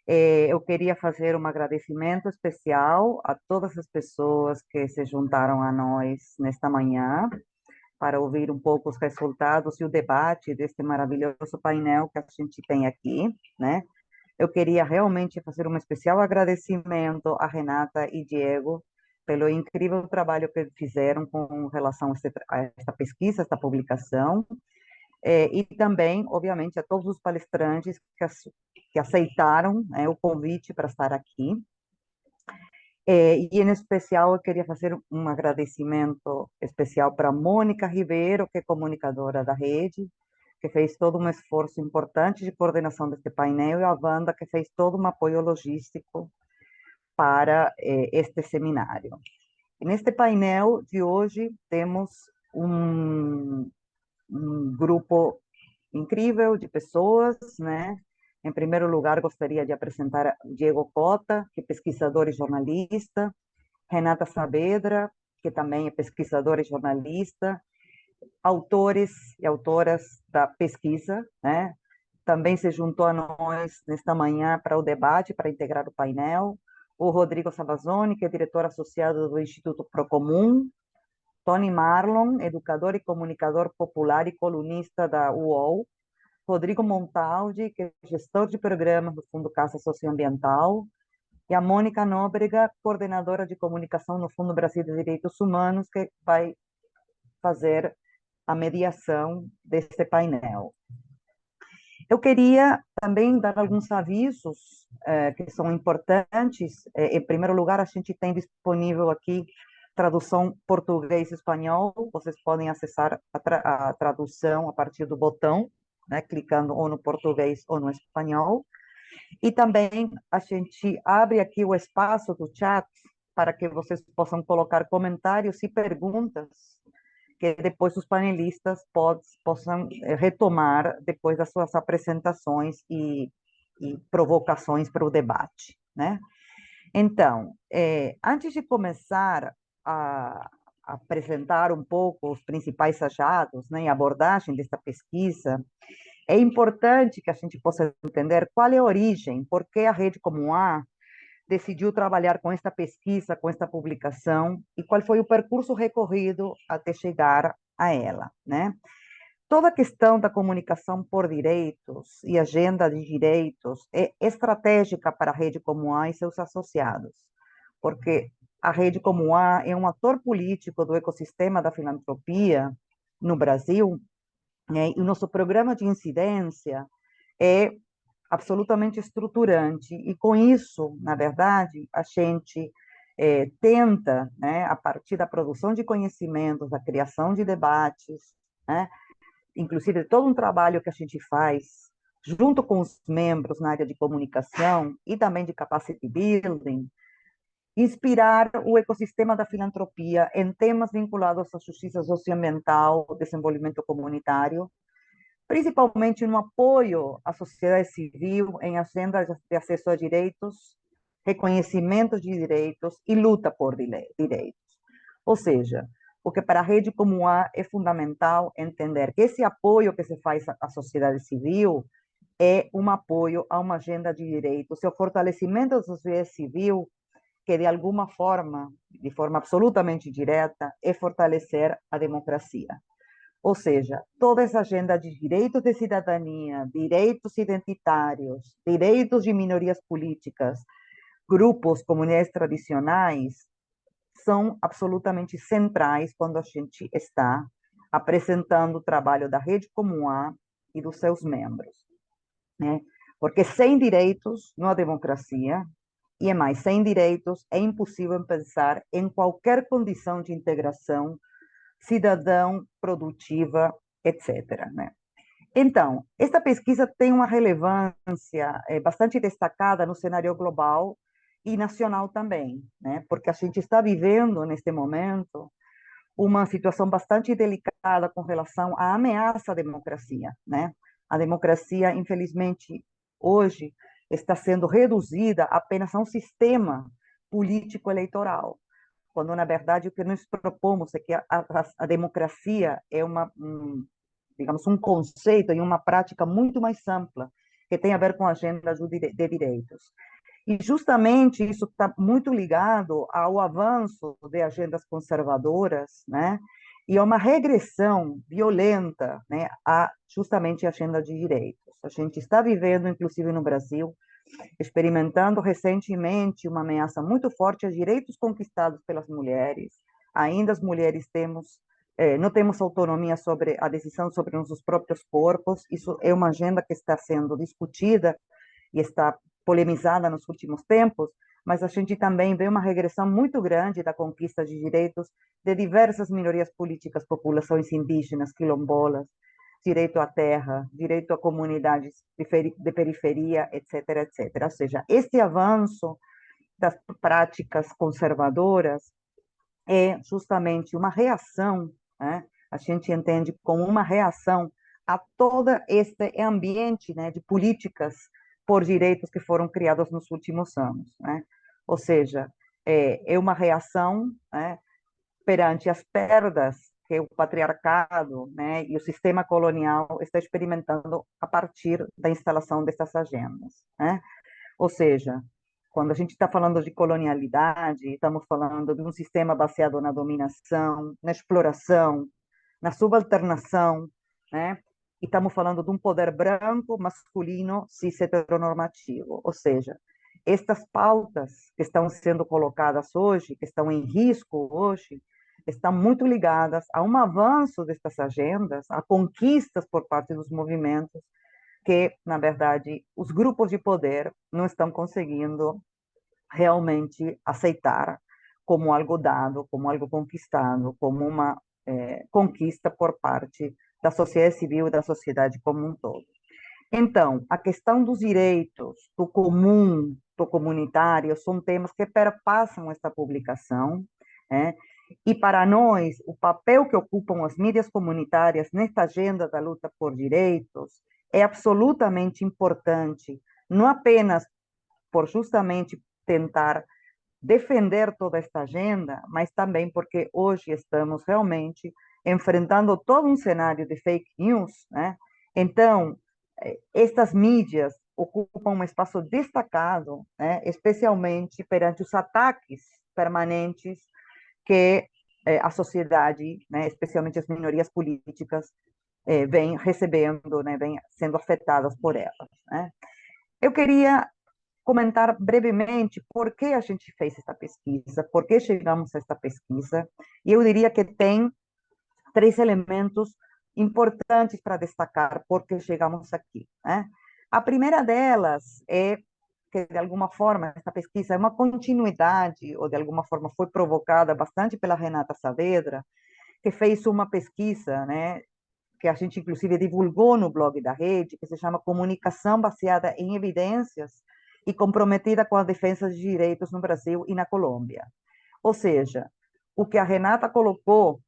Eu queria fazer um agradecimento especial a todas as pessoas que se juntaram a nós nesta manhã para ouvir um pouco os resultados e o debate deste maravilhoso painel que a gente tem aqui, né? Eu queria realmente fazer um especial agradecimento a Renata e Diego pelo incrível trabalho que fizeram com relação a esta pesquisa, esta publicação, e também, obviamente, a todos os palestrantes que aceitaram, né, o convite para estar aqui. E, em especial, eu queria fazer um agradecimento especial para Mônica Ribeiro, que é comunicadora da rede, que fez todo um esforço importante de coordenação deste painel, e a Wanda, que fez todo um apoio logístico para este seminário. E neste painel de hoje, temos um, um grupo incrível de pessoas, né? Em primeiro lugar, gostaria de apresentar Diego Cota, que é pesquisador e jornalista, Renata Saavedra, que também é pesquisadora e jornalista, autores e autoras da pesquisa, né? Também se juntou a nós nesta manhã para o debate, para integrar o painel, o Rodrigo Savazoni, que é diretor associado do Instituto Procomum, Tony Marlon, educador e comunicador popular e colunista da UOL, Rodrigo Montaldi, que é gestor de programas do Fundo Casa Socioambiental, e a Mônica Nóbrega, coordenadora de comunicação no Fundo Brasil de Direitos Humanos, que vai fazer a mediação deste painel. Eu queria também dar alguns avisos que são importantes. Em primeiro lugar, a gente tem disponível aqui tradução português e espanhol. Vocês podem acessar a tradução a partir do botão, né, clicando ou no português ou no espanhol. E também a gente abre aqui o espaço do chat para que vocês possam colocar comentários e perguntas que depois os panelistas possam retomar depois das suas apresentações e provocações para o debate, né? Então, antes de começar a apresentar um pouco os principais achados, né, e abordagem desta pesquisa, é importante que a gente possa entender qual é a origem, por que a Rede Comum A decidiu trabalhar com esta pesquisa, com esta publicação, e qual foi o percurso recorrido até chegar a ela, né? Toda a questão da comunicação por direitos e agenda de direitos é estratégica para a Rede Comum A e seus associados, porque a Rede Comum A é um ator político do ecossistema da filantropia no Brasil, né? E o nosso programa de incidência é absolutamente estruturante, e com isso, na verdade, a gente tenta, né, a partir da produção de conhecimentos, da criação de debates, né, inclusive todo um trabalho que a gente faz junto com os membros na área de comunicação e também de capacity building, inspirar o ecossistema da filantropia em temas vinculados à justiça socioambiental, desenvolvimento comunitário, principalmente no apoio à sociedade civil em agendas de acesso a direitos, reconhecimento de direitos e luta por direitos. Ou seja, porque para a Rede Comum A é fundamental entender que esse apoio que se faz à sociedade civil é um apoio a uma agenda de direitos, é o fortalecimento da sociedade civil que, de alguma forma, de forma absolutamente direta, é fortalecer a democracia. Ou seja, toda essa agenda de direitos de cidadania, direitos identitários, direitos de minorias políticas, grupos, comunidades tradicionais, são absolutamente centrais quando a gente está apresentando o trabalho da Rede Comum A e dos seus membros, né? Porque sem direitos não há democracia, e é mais, sem direitos é impossível pensar em qualquer condição de integração cidadão, produtiva, etc., né? Então, esta pesquisa tem uma relevância bastante destacada no cenário global e nacional também, né? Porque a gente está vivendo, neste momento, uma situação bastante delicada com relação à ameaça à democracia, né? A democracia, infelizmente, hoje está sendo reduzida apenas a um sistema político eleitoral, quando, na verdade, o que nós propomos é que a democracia é digamos, um conceito e uma prática muito mais ampla, que tem a ver com a agenda de direitos. E justamente isso está muito ligado ao avanço de agendas conservadoras, né? E a uma regressão violenta, né, a justamente a agenda de direitos. A gente está vivendo, inclusive no Brasil, experimentando recentemente uma ameaça muito forte aos direitos conquistados pelas mulheres. Ainda as mulheres não temos autonomia sobre a decisão sobre nossos próprios corpos. Isso é uma agenda que está sendo discutida e está polemizada nos últimos tempos, mas a gente também vê uma regressão muito grande da conquista de direitos de diversas minorias políticas, populações indígenas, quilombolas, direito à terra, direito a comunidades de periferia, etc., etc. Ou seja, este avanço das práticas conservadoras é justamente uma reação, né? A gente entende como uma reação a todo este ambiente, né, de políticas por direitos que foram criados nos últimos anos, né? Ou seja, é uma reação, né, perante as perdas que o patriarcado, né, e o sistema colonial está experimentando a partir da instalação dessas agendas, né? Ou seja, quando a gente está falando de colonialidade, estamos falando de um sistema baseado na dominação, na exploração, na subalternação, né? E estamos falando de um poder branco, masculino, cis heteronormativo. Ou seja, estas pautas que estão sendo colocadas hoje, que estão em risco hoje, estão muito ligadas a um avanço destas agendas, a conquistas por parte dos movimentos que, na verdade, os grupos de poder não estão conseguindo realmente aceitar como algo dado, como algo conquistado, como uma conquista por parte da sociedade civil e da sociedade como um todo. Então, a questão dos direitos, do comum, do comunitário, são temas que perpassam esta publicação, né? E para nós, o papel que ocupam as mídias comunitárias nesta agenda da luta por direitos é absolutamente importante, não apenas por justamente tentar defender toda esta agenda, mas também porque hoje estamos realmente enfrentando todo um cenário de fake news, né? Então, estas mídias ocupam um espaço destacado, né? Especialmente perante os ataques permanentes que a sociedade, né? Especialmente as minorias políticas, vem recebendo, né? Vem sendo afetadas por elas, né? Eu queria comentar brevemente por que a gente fez essa pesquisa, por que chegamos a esta pesquisa, e eu diria que tem três elementos importantes para destacar por que chegamos aqui, né? A primeira delas é que, de alguma forma, essa pesquisa é uma continuidade, ou de alguma forma foi provocada bastante pela Renata Saavedra, que fez uma pesquisa, né, que a gente inclusive divulgou no blog da rede, que se chama Comunicação Baseada em Evidências e Comprometida com a Defesa de Direitos no Brasil e na Colômbia. Ou seja, o que a Renata colocou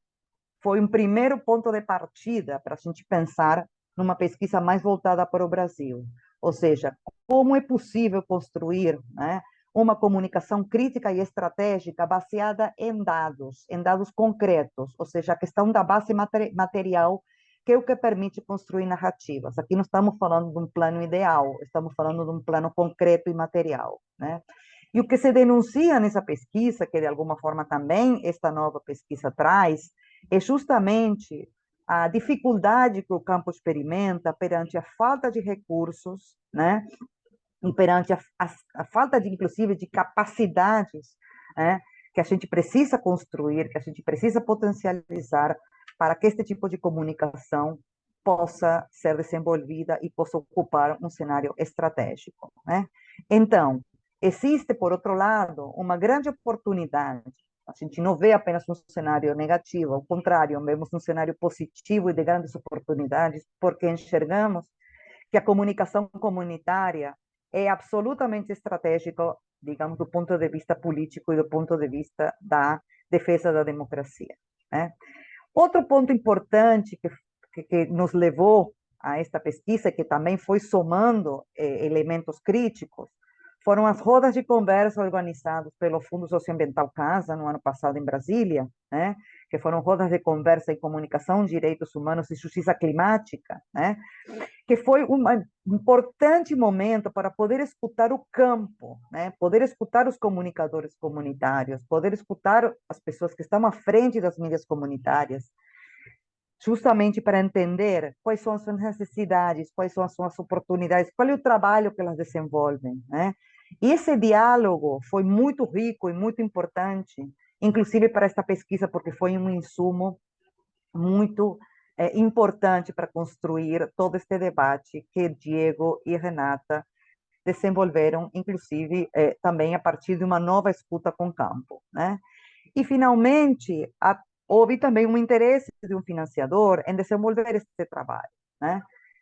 foi um primeiro ponto de partida para a gente pensar numa pesquisa mais voltada para o Brasil. Ou seja, como é possível construir, né, uma comunicação crítica e estratégica baseada em dados concretos, ou seja, a questão da base material, que é o que permite construir narrativas. Aqui não estamos falando de um plano ideal, estamos falando de um plano concreto e material, né? E o que se denuncia nessa pesquisa, que de alguma forma também esta nova pesquisa traz, é justamente a dificuldade que o campo experimenta perante a falta de recursos, né? E perante a falta, inclusive, de capacidades, né? Que a gente precisa construir, que a gente precisa potencializar para que este tipo de comunicação possa ser desenvolvida e possa ocupar um cenário estratégico, né? Então, existe, por outro lado, uma grande oportunidade. A gente não vê apenas um cenário negativo, ao contrário, vemos um cenário positivo e de grandes oportunidades, porque enxergamos que a comunicação comunitária é absolutamente estratégica, digamos, do ponto de vista político e do ponto de vista da defesa da democracia, né? Outro ponto importante que nos levou a esta pesquisa, que também foi somando elementos críticos, foram as rodas de conversa organizadas pelo Fundo Socioambiental Casa, no ano passado em Brasília, né? Que foram rodas de conversa em comunicação, direitos humanos e justiça climática, né? Que foi um importante momento para poder escutar o campo, né? Poder escutar os comunicadores comunitários, poder escutar as pessoas que estão à frente das mídias comunitárias, justamente para entender quais são as suas necessidades, quais são as suas oportunidades, qual é o trabalho que elas desenvolvem, né? E esse diálogo foi muito rico e muito importante, inclusive para esta pesquisa, porque foi um insumo muito importante para construir todo este debate que Diego e Renata desenvolveram, inclusive também a partir de uma nova escuta com o campo, né? E, finalmente, houve também um interesse de um financiador em desenvolver esse trabalho, né?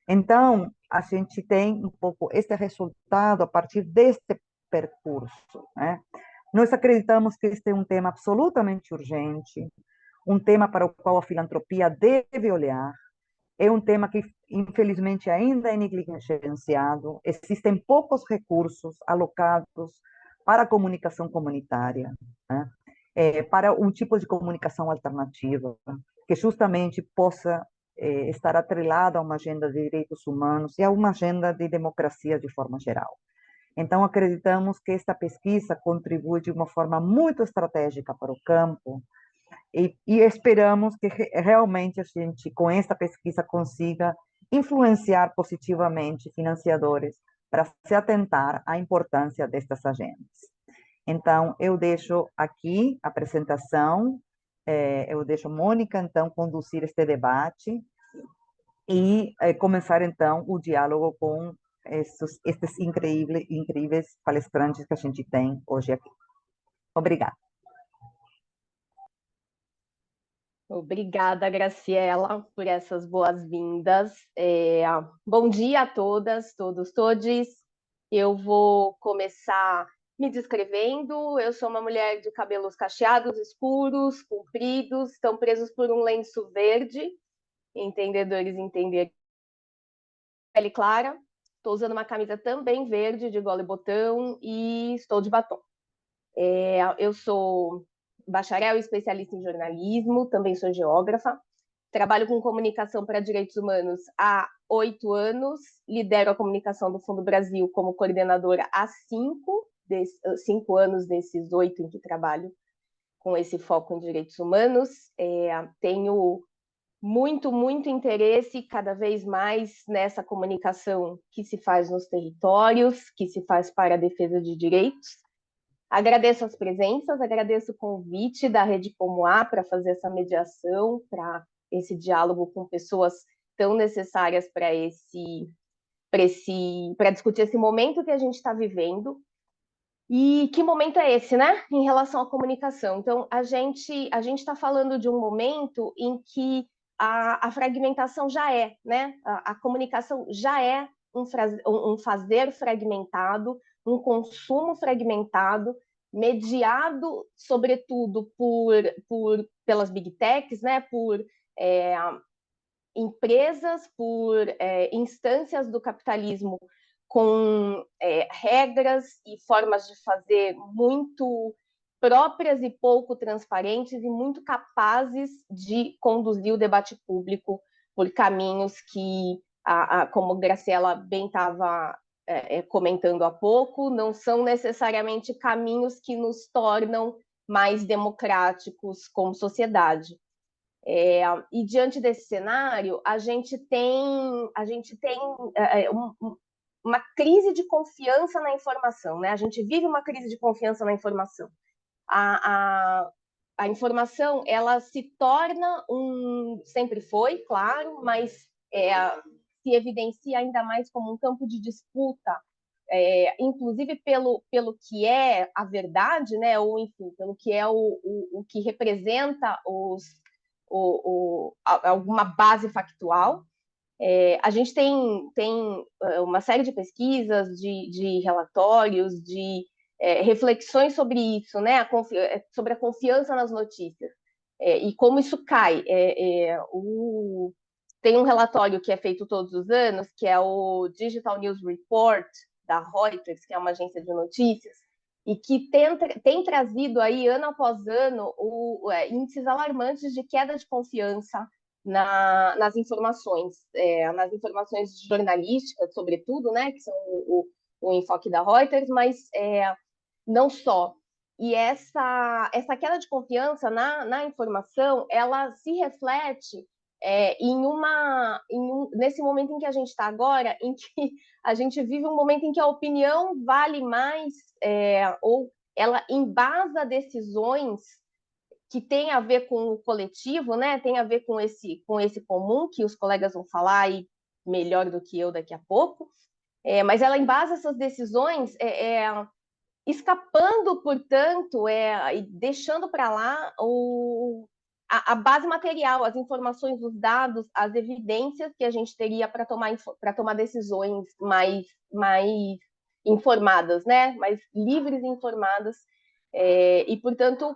Então, a gente tem um pouco este resultado a partir deste percurso, né? Nós acreditamos que este é um tema absolutamente urgente, um tema para o qual a filantropia deve olhar, é um tema que, infelizmente, ainda é negligenciado, existem poucos recursos alocados para a comunicação comunitária, né? Para um tipo de comunicação alternativa, que justamente possa estar atrelada a uma agenda de direitos humanos e a uma agenda de democracia de forma geral. Então, acreditamos que esta pesquisa contribui de uma forma muito estratégica para o campo, e esperamos que realmente a gente, com esta pesquisa, consiga influenciar positivamente financiadores para se atentar à importância destas agendas. Então, eu deixo aqui a apresentação, eu deixo a Mônica, então, conduzir este debate e começar, então, o diálogo com estes incríveis palestrantes que a gente tem hoje aqui. Obrigada. Obrigada, Graciela, por essas boas-vindas. Bom dia a todas, todos, todes. Eu vou começar me descrevendo. Eu sou uma mulher de cabelos cacheados, escuros, compridos, estão presos por um lenço verde. Entendedores entenderem. Pele clara. Estou usando uma camisa também verde, de gola e botão, e estou de batom. Eu sou bacharel e especialista em jornalismo, também sou geógrafa. Trabalho com comunicação para direitos humanos há 8 anos, lidero a comunicação do Fundo Brasil como coordenadora há 5 anos desses 8 em que trabalho com esse foco em direitos humanos. Tenho muito interesse cada vez mais nessa comunicação que se faz nos territórios, que se faz para a defesa de direitos. Agradeço as presenças, agradeço o convite da Rede Pomoá para fazer essa mediação, para esse diálogo com pessoas tão necessárias para discutir esse momento que a gente está vivendo. E que momento é esse, né? Em relação à comunicação. Então, a gente está falando de um momento em que a fragmentação já é, né? A comunicação já é um fazer fragmentado, um consumo fragmentado, mediado, sobretudo, pelas big techs, né? Por empresas, por instâncias do capitalismo com regras e formas de fazer muito próprias e pouco transparentes e muito capazes de conduzir o debate público por caminhos que, como Graciela bem estava comentando há pouco, não são necessariamente caminhos que nos tornam mais democráticos como sociedade. E diante desse cenário, a gente tem uma crise de confiança na informação, né? A gente vive uma crise de confiança na informação. A informação, ela se torna sempre foi, claro, mas se evidencia ainda mais como um campo de disputa, inclusive pelo que é a verdade, né? Ou, enfim, pelo que é o que representa alguma base factual. A gente tem uma série de pesquisas, de relatórios, de reflexões sobre isso, né? Sobre a confiança nas notícias e como isso cai. Tem um relatório que é feito todos os anos, que é o Digital News Report da Reuters, que é uma agência de notícias, e que tem trazido aí, ano após ano, índices alarmantes de queda de confiança nas nas informações jornalísticas, sobretudo, né, que são o enfoque da Reuters, mas não só. E essa queda de confiança na informação, ela se reflete nesse momento em que a gente está agora, em que a gente vive um momento em que a opinião vale mais, ou ela embasa decisões que tem a ver com o coletivo, né? Tem a ver com esse comum, que os colegas vão falar aí melhor do que eu daqui a pouco, mas ela embasa essas decisões escapando, portanto, e deixando para lá a base material, as informações, os dados, as evidências que a gente teria para tomar decisões mais informadas, né? Mais livres e informadas. E, portanto,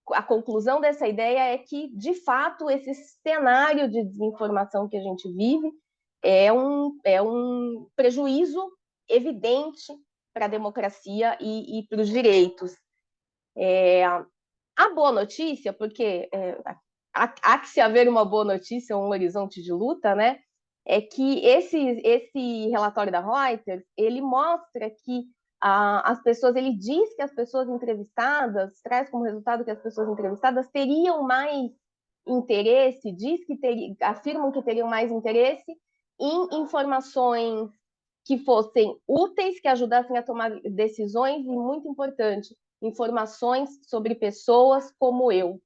a conclusão dessa ideia é que, de fato, esse cenário de desinformação que a gente vive é um prejuízo evidente para a democracia e para os direitos. A boa notícia, porque há que se haver uma boa notícia, um horizonte de luta, né? É que esse relatório da Reuters, ele mostra que ele diz que as pessoas entrevistadas, traz como resultado que as pessoas entrevistadas teriam mais interesse, afirmam que teriam mais interesse em informações que fossem úteis, que ajudassem a tomar decisões, e, muito importante, informações sobre pessoas como eu.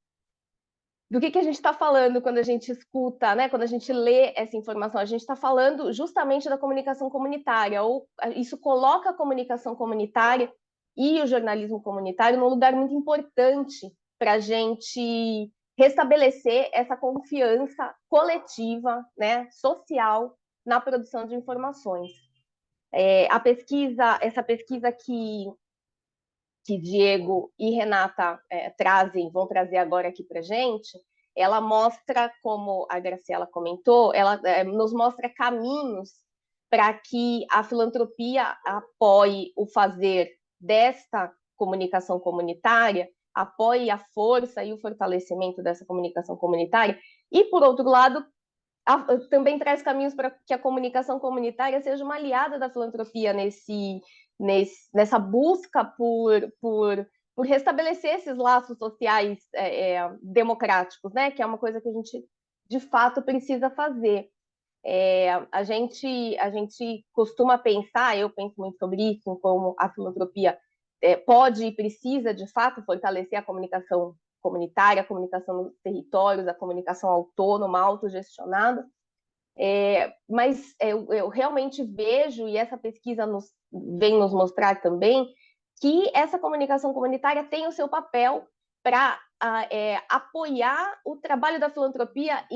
Do que a gente está falando quando a gente escuta, né? Quando a gente lê essa informação? A gente está falando justamente da comunicação comunitária, ou isso coloca a comunicação comunitária e o jornalismo comunitário num lugar muito importante para a gente restabelecer essa confiança coletiva, né, social, na produção de informações. Essa pesquisa que Diego e Renata vão trazer agora aqui para a gente, ela mostra, como a Graciela comentou, ela nos mostra caminhos para que a filantropia apoie o fazer desta comunicação comunitária, apoie a força e o fortalecimento dessa comunicação comunitária, e, por outro lado, também traz caminhos para que a comunicação comunitária seja uma aliada da filantropia nessa busca por restabelecer esses laços sociais democráticos, né? Que é uma coisa que a gente, de fato, precisa fazer. A gente costuma pensar, eu penso muito sobre isso, em como a filantropia pode e precisa, de fato, fortalecer a comunicação comunitária, a comunicação nos territórios, a comunicação autônoma, autogestionada, mas eu realmente vejo, e essa pesquisa vem nos mostrar também, que essa comunicação comunitária tem o seu papel para apoiar o trabalho da filantropia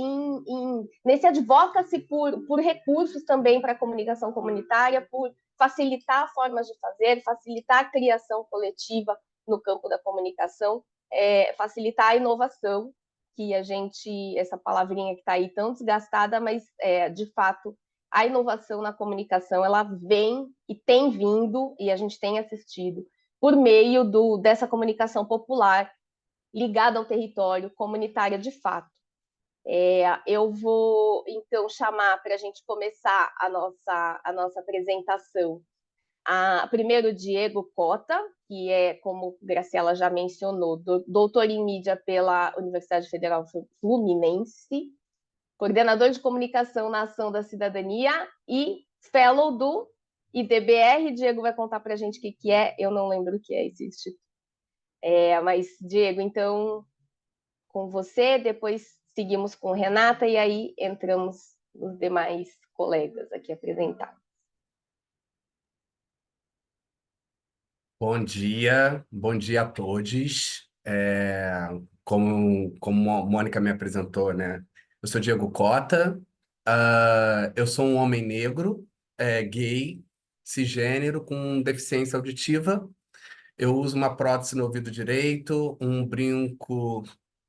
nesse advocacy por recursos também para a comunicação comunitária, por facilitar formas de fazer, facilitar a criação coletiva no campo da comunicação, facilitar a inovação, que essa palavrinha que está aí tão desgastada, mas de fato a inovação na comunicação ela vem e tem vindo, e a gente tem assistido, por meio dessa comunicação popular ligada ao território, comunitária de fato. Eu vou, então, chamar para a gente começar a nossa apresentação primeiro Diego Cota, que é, como Graciela já mencionou, doutor em mídia pela Universidade Federal Fluminense, coordenador de comunicação na Ação da Cidadania e fellow do IDBR. Diego vai contar para a gente o que é, eu não lembro o que é esse instituto. Mas, Diego, então, com você, depois seguimos com Renata e aí entramos os demais colegas aqui apresentados. Bom dia a todos. Como a Mônica me apresentou, né? Eu sou Diego Cota, eu sou um homem negro, gay, cisgênero, com deficiência auditiva. Eu uso uma prótese no ouvido direito, um brinco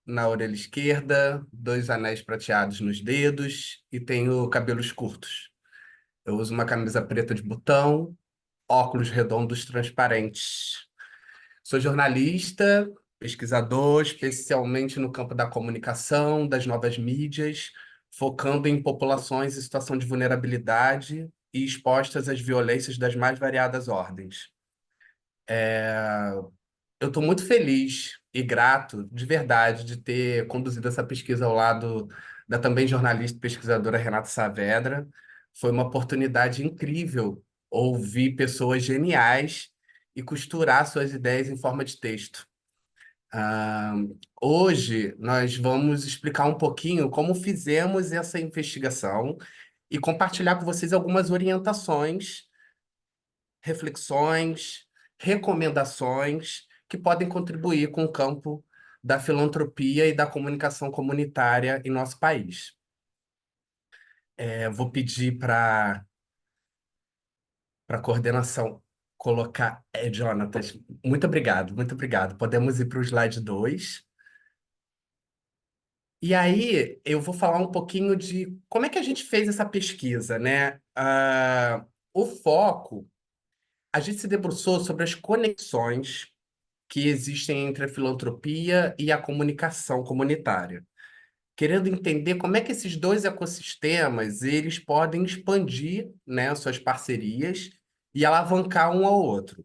na orelha esquerda, dois anéis prateados nos dedos e tenho cabelos curtos. Eu uso uma camisa preta de botão, óculos redondos transparentes. Sou jornalista, pesquisador, especialmente no campo da comunicação, das novas mídias, focando em populações em situação de vulnerabilidade e expostas às violências das mais variadas ordens. Eu estou muito feliz e grato, de verdade, de ter conduzido essa pesquisa ao lado da também jornalista e pesquisadora Renata Saavedra. Foi uma oportunidade incrível ouvir pessoas geniais e costurar suas ideias em forma de texto. Ah, Hoje nós vamos explicar um pouquinho como fizemos essa investigação e compartilhar com vocês algumas orientações, reflexões, recomendações que podem contribuir com o campo da filantropia e da comunicação comunitária em nosso país. Vou pedir para a coordenação colocar. Jonatas, muito obrigado, muito obrigado. Podemos ir para o slide 2. E aí, eu vou falar um pouquinho de como é que a gente fez essa pesquisa, né? O foco, a gente se debruçou sobre as conexões que existem entre a filantropia e a comunicação comunitária, querendo entender como é que esses dois ecossistemas eles podem expandir, né, suas parcerias e alavancar um ao outro.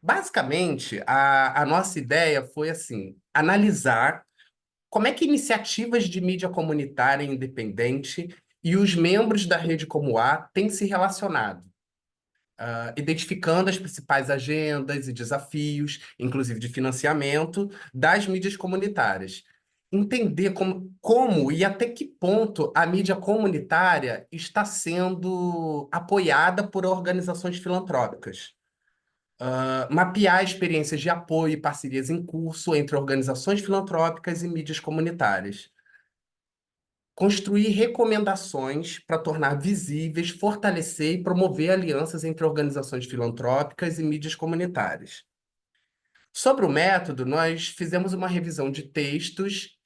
Basicamente, a nossa ideia foi assim, analisar como é que iniciativas de mídia comunitária independente e os membros da Rede Como A têm se relacionado, identificando as principais agendas e desafios, inclusive de financiamento, das mídias comunitárias. Entender como e até que ponto a mídia comunitária está sendo apoiada por organizações filantrópicas. Mapear experiências de apoio e parcerias em curso entre organizações filantrópicas e mídias comunitárias. Construir recomendações para tornar visíveis, fortalecer e promover alianças entre organizações filantrópicas e mídias comunitárias. Sobre o método, nós fizemos uma revisão de textos,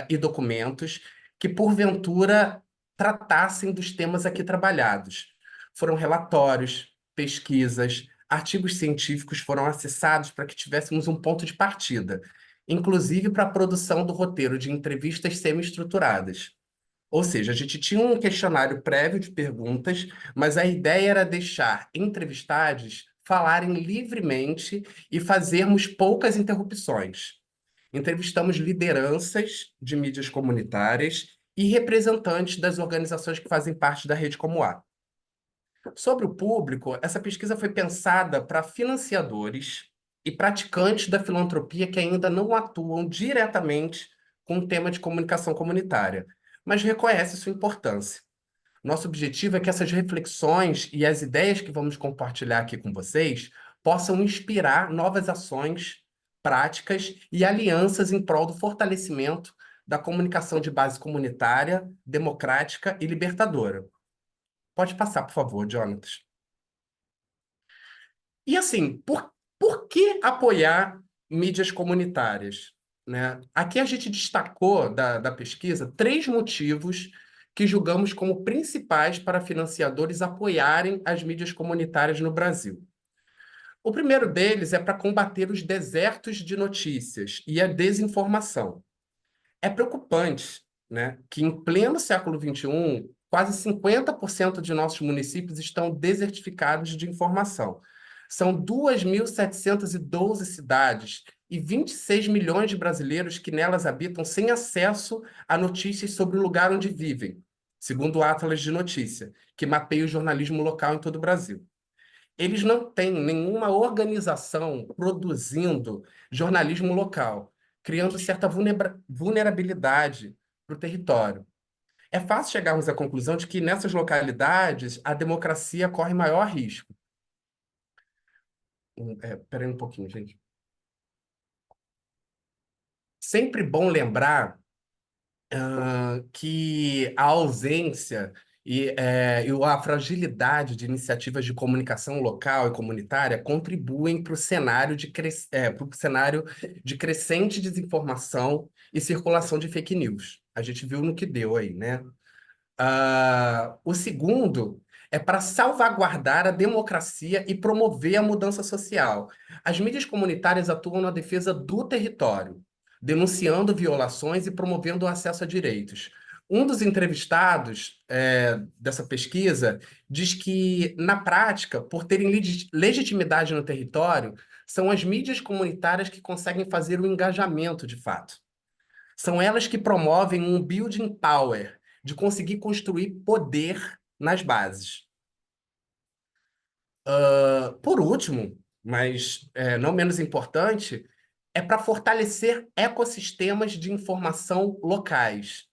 e documentos que, porventura, tratassem dos temas aqui trabalhados. Foram relatórios, pesquisas, artigos científicos foram acessados para que tivéssemos um ponto de partida, inclusive para a produção do roteiro de entrevistas semi-estruturadas. Ou seja, a gente tinha um questionário prévio de perguntas, mas a ideia era deixar entrevistados falarem livremente e fazermos poucas interrupções. Entrevistamos lideranças de mídias comunitárias e representantes das organizações que fazem parte da Rede Como A. Sobre o público, essa pesquisa foi pensada para financiadores e praticantes da filantropia que ainda não atuam diretamente com o tema de comunicação comunitária, mas reconhecem sua importância. Nosso objetivo é que essas reflexões e as ideias que vamos compartilhar aqui com vocês possam inspirar novas ações, práticas e alianças em prol do fortalecimento da comunicação de base comunitária, democrática e libertadora. Pode passar, por favor, Jonatas. E assim, por que apoiar mídias comunitárias, né? Aqui a gente destacou da pesquisa 3 motivos que julgamos como principais para financiadores apoiarem as mídias comunitárias no Brasil. O primeiro deles é para combater os desertos de notícias e a desinformação. É preocupante, né, que em pleno século XXI, quase 50% de nossos municípios estão desertificados de informação. São 2.712 cidades e 26 milhões de brasileiros que nelas habitam sem acesso a notícias sobre o lugar onde vivem, segundo o Atlas de Notícia, que mapeia o jornalismo local em todo o Brasil. Eles não têm nenhuma organização produzindo jornalismo local, criando certa vulnerabilidade para o território. É fácil chegarmos à conclusão de que nessas localidades a democracia corre maior risco. Espera aí um pouquinho, gente. Sempre bom lembrar que a ausência e a fragilidade de iniciativas de comunicação local e comunitária contribuem para o cenário pro cenário de crescente desinformação e circulação de fake news. A gente viu no que deu aí, né? O segundo é para salvaguardar a democracia e promover a mudança social. As mídias comunitárias atuam na defesa do território, denunciando violações e promovendo o acesso a direitos. Um dos entrevistados dessa pesquisa diz que, na prática, por terem legitimidade no território, são as mídias comunitárias que conseguem fazer o engajamento de fato. São elas que promovem um building power, de conseguir construir poder nas bases. Por último, mas não menos importante, é para fortalecer ecossistemas de informação locais.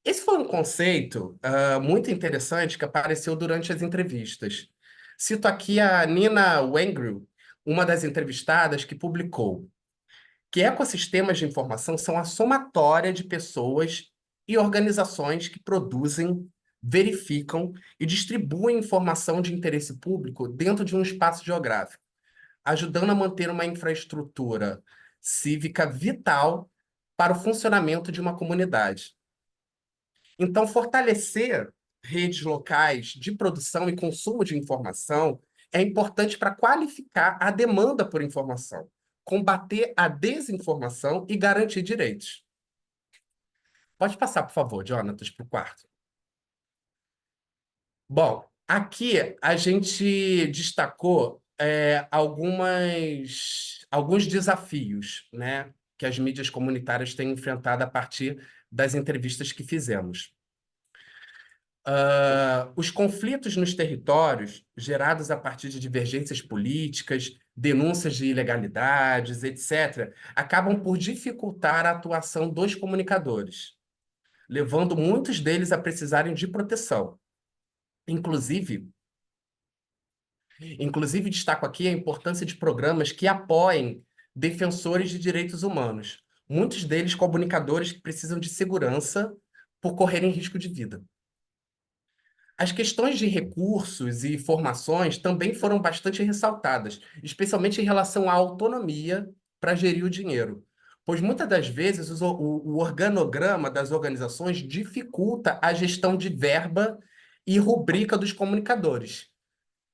Esse foi um conceito muito interessante que apareceu durante as entrevistas. Cito aqui a Nina Wengru, uma das entrevistadas que publicou que ecossistemas de informação são a somatória de pessoas e organizações que produzem, verificam e distribuem informação de interesse público dentro de um espaço geográfico, ajudando a manter uma infraestrutura cívica vital para o funcionamento de uma comunidade. Então, fortalecer redes locais de produção e consumo de informação é importante para qualificar a demanda por informação, combater a desinformação e garantir direitos. Pode passar, por favor, Jonatas, para o quarto. Bom, aqui a gente destacou alguns desafios, né, que as mídias comunitárias têm enfrentado a partir das entrevistas que fizemos. Os conflitos nos territórios, gerados a partir de divergências políticas, denúncias de ilegalidades, etc., acabam por dificultar a atuação dos comunicadores, levando muitos deles a precisarem de proteção. Inclusive, destaco aqui a importância de programas que apoiem defensores de direitos humanos, muitos deles comunicadores que precisam de segurança por correrem risco de vida. As questões de recursos e formações também foram bastante ressaltadas, especialmente em relação à autonomia para gerir o dinheiro, pois muitas das vezes o organograma das organizações dificulta a gestão de verba e rubrica dos comunicadores,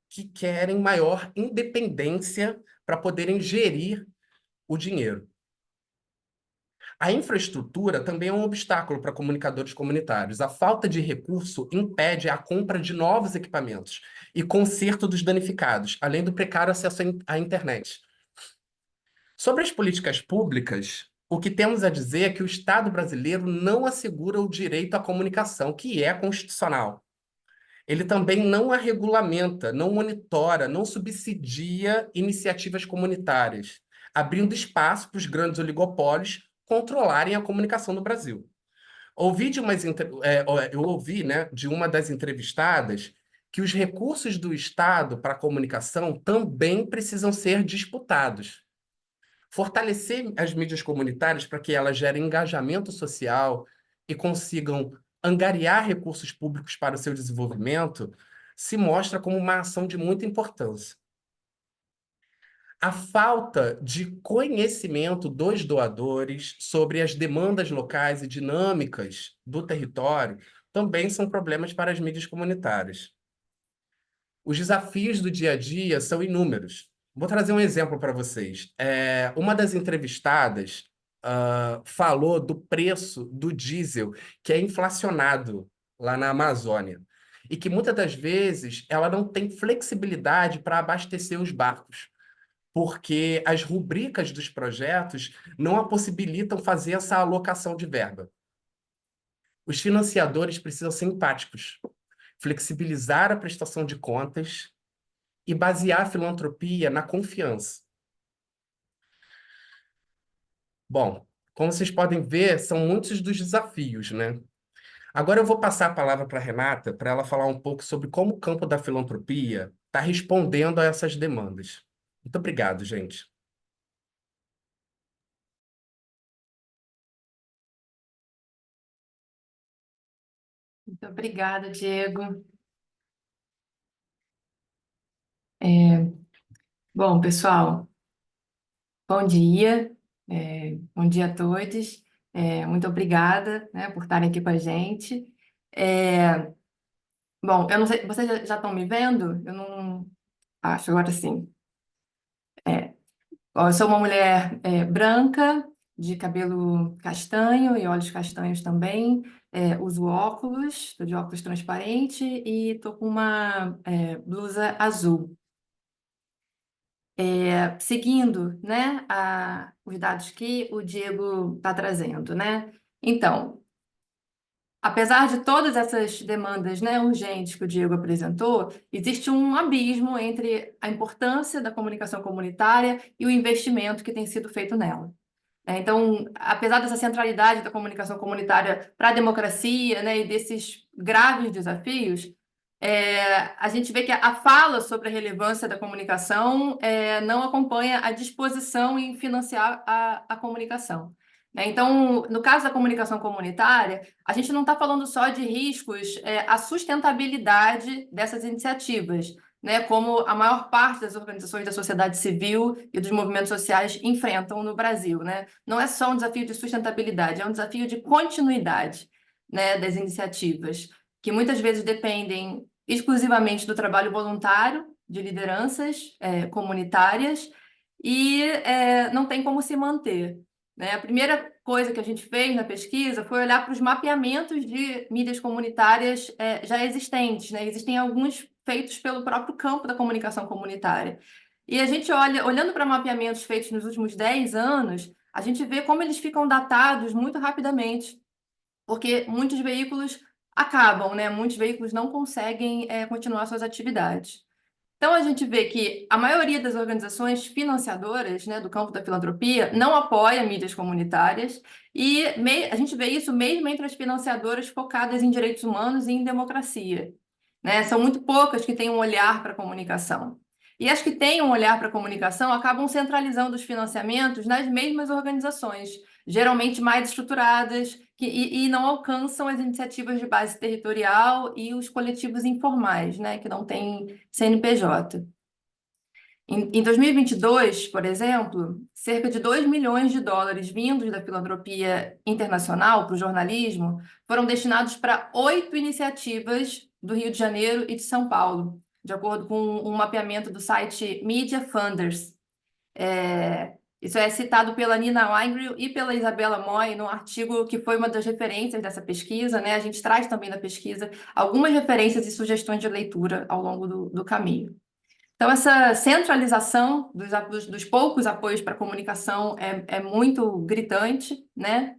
que querem maior independência para poderem gerir o dinheiro. A infraestrutura também é um obstáculo para comunicadores comunitários. A falta de recurso impede a compra de novos equipamentos e conserto dos danificados, além do precário acesso à internet. Sobre as políticas públicas, o que temos a dizer é que o Estado brasileiro não assegura o direito à comunicação, que é constitucional. Ele também não a regulamenta, não monitora, não subsidia iniciativas comunitárias, abrindo espaço para os grandes oligopólios controlarem a comunicação no Brasil. Eu ouvi, né, de uma das entrevistadas que os recursos do Estado para a comunicação também precisam ser disputados. Fortalecer as mídias comunitárias para que elas gerem engajamento social e consigam angariar recursos públicos para o seu desenvolvimento se mostra como uma ação de muita importância. A falta de conhecimento dos doadores sobre as demandas locais e dinâmicas do território também são problemas para as mídias comunitárias. Os desafios do dia a dia são inúmeros. Vou trazer um exemplo para vocês. Uma das entrevistadas falou do preço do diesel, que é inflacionado lá na Amazônia, e que muitas das vezes ela não tem flexibilidade para abastecer os barcos, porque as rubricas dos projetos não a possibilitam fazer essa alocação de verba. Os financiadores precisam ser empáticos, flexibilizar a prestação de contas e basear a filantropia na confiança. Bom, como vocês podem ver, são muitos dos desafios, né? Agora eu vou passar a palavra para a Renata, para ela falar um pouco sobre como o campo da filantropia está respondendo a essas demandas. Muito obrigado, gente. Muito obrigada, Diego. Bom, pessoal, bom dia, bom dia a todos. Muito obrigada, né, por estarem aqui com a gente. Bom, eu não sei, vocês já estão me vendo? Eu não acho, agora sim. Ó, eu sou uma mulher branca, de cabelo castanho e olhos castanhos também. Uso óculos, estou de óculos transparente e estou com uma blusa azul. Seguindo, né, os dados que o Diego está trazendo, né? Então, apesar de todas essas demandas, né, urgentes que o Diego apresentou, existe um abismo entre a importância da comunicação comunitária e o investimento que tem sido feito nela. Então, apesar dessa centralidade da comunicação comunitária para a democracia, né, e desses graves desafios, a gente vê que a fala sobre a relevância da comunicação não acompanha a disposição em financiar a comunicação. Né? Então, no caso da comunicação comunitária, a gente não está falando só de riscos à sustentabilidade dessas iniciativas, né, como a maior parte das organizações da sociedade civil e dos movimentos sociais enfrentam no Brasil, né? Não é só um desafio de sustentabilidade, é um desafio de continuidade, né, das iniciativas, que muitas vezes dependem exclusivamente do trabalho voluntário de lideranças comunitárias e não tem como se manter. Né? A primeira coisa que a gente fez na pesquisa foi olhar para os mapeamentos de mídias comunitárias já existentes. Né? Existem alguns feitos pelo próprio campo da comunicação comunitária. E a gente olhando para mapeamentos feitos nos últimos 10 anos, a gente vê como eles ficam datados muito rapidamente, porque muitos veículos acabam, né? Muitos veículos não conseguem continuar suas atividades. Então, a gente vê que a maioria das organizações financiadoras, né, do campo da filantropia não apoia mídias comunitárias e a gente vê isso mesmo entre as financiadoras focadas em direitos humanos e em democracia. Né? São muito poucas que têm um olhar para a comunicação. E as que têm um olhar para a comunicação acabam centralizando os financiamentos nas mesmas organizações, geralmente mais estruturadas, e não alcançam as iniciativas de base territorial e os coletivos informais, né, que não têm CNPJ. Em 2022, por exemplo, cerca de 2 milhões de dólares vindos da filantropia internacional para o jornalismo foram destinados para 8 iniciativas do Rio de Janeiro e de São Paulo, de acordo com um mapeamento do site Media Funders. Isso é citado pela Nina Weingrill e pela Isabela Moy no artigo que foi uma das referências dessa pesquisa, né? A gente traz também na pesquisa algumas referências e sugestões de leitura ao longo do caminho. Então, essa centralização dos poucos apoios para a comunicação é muito gritante, né?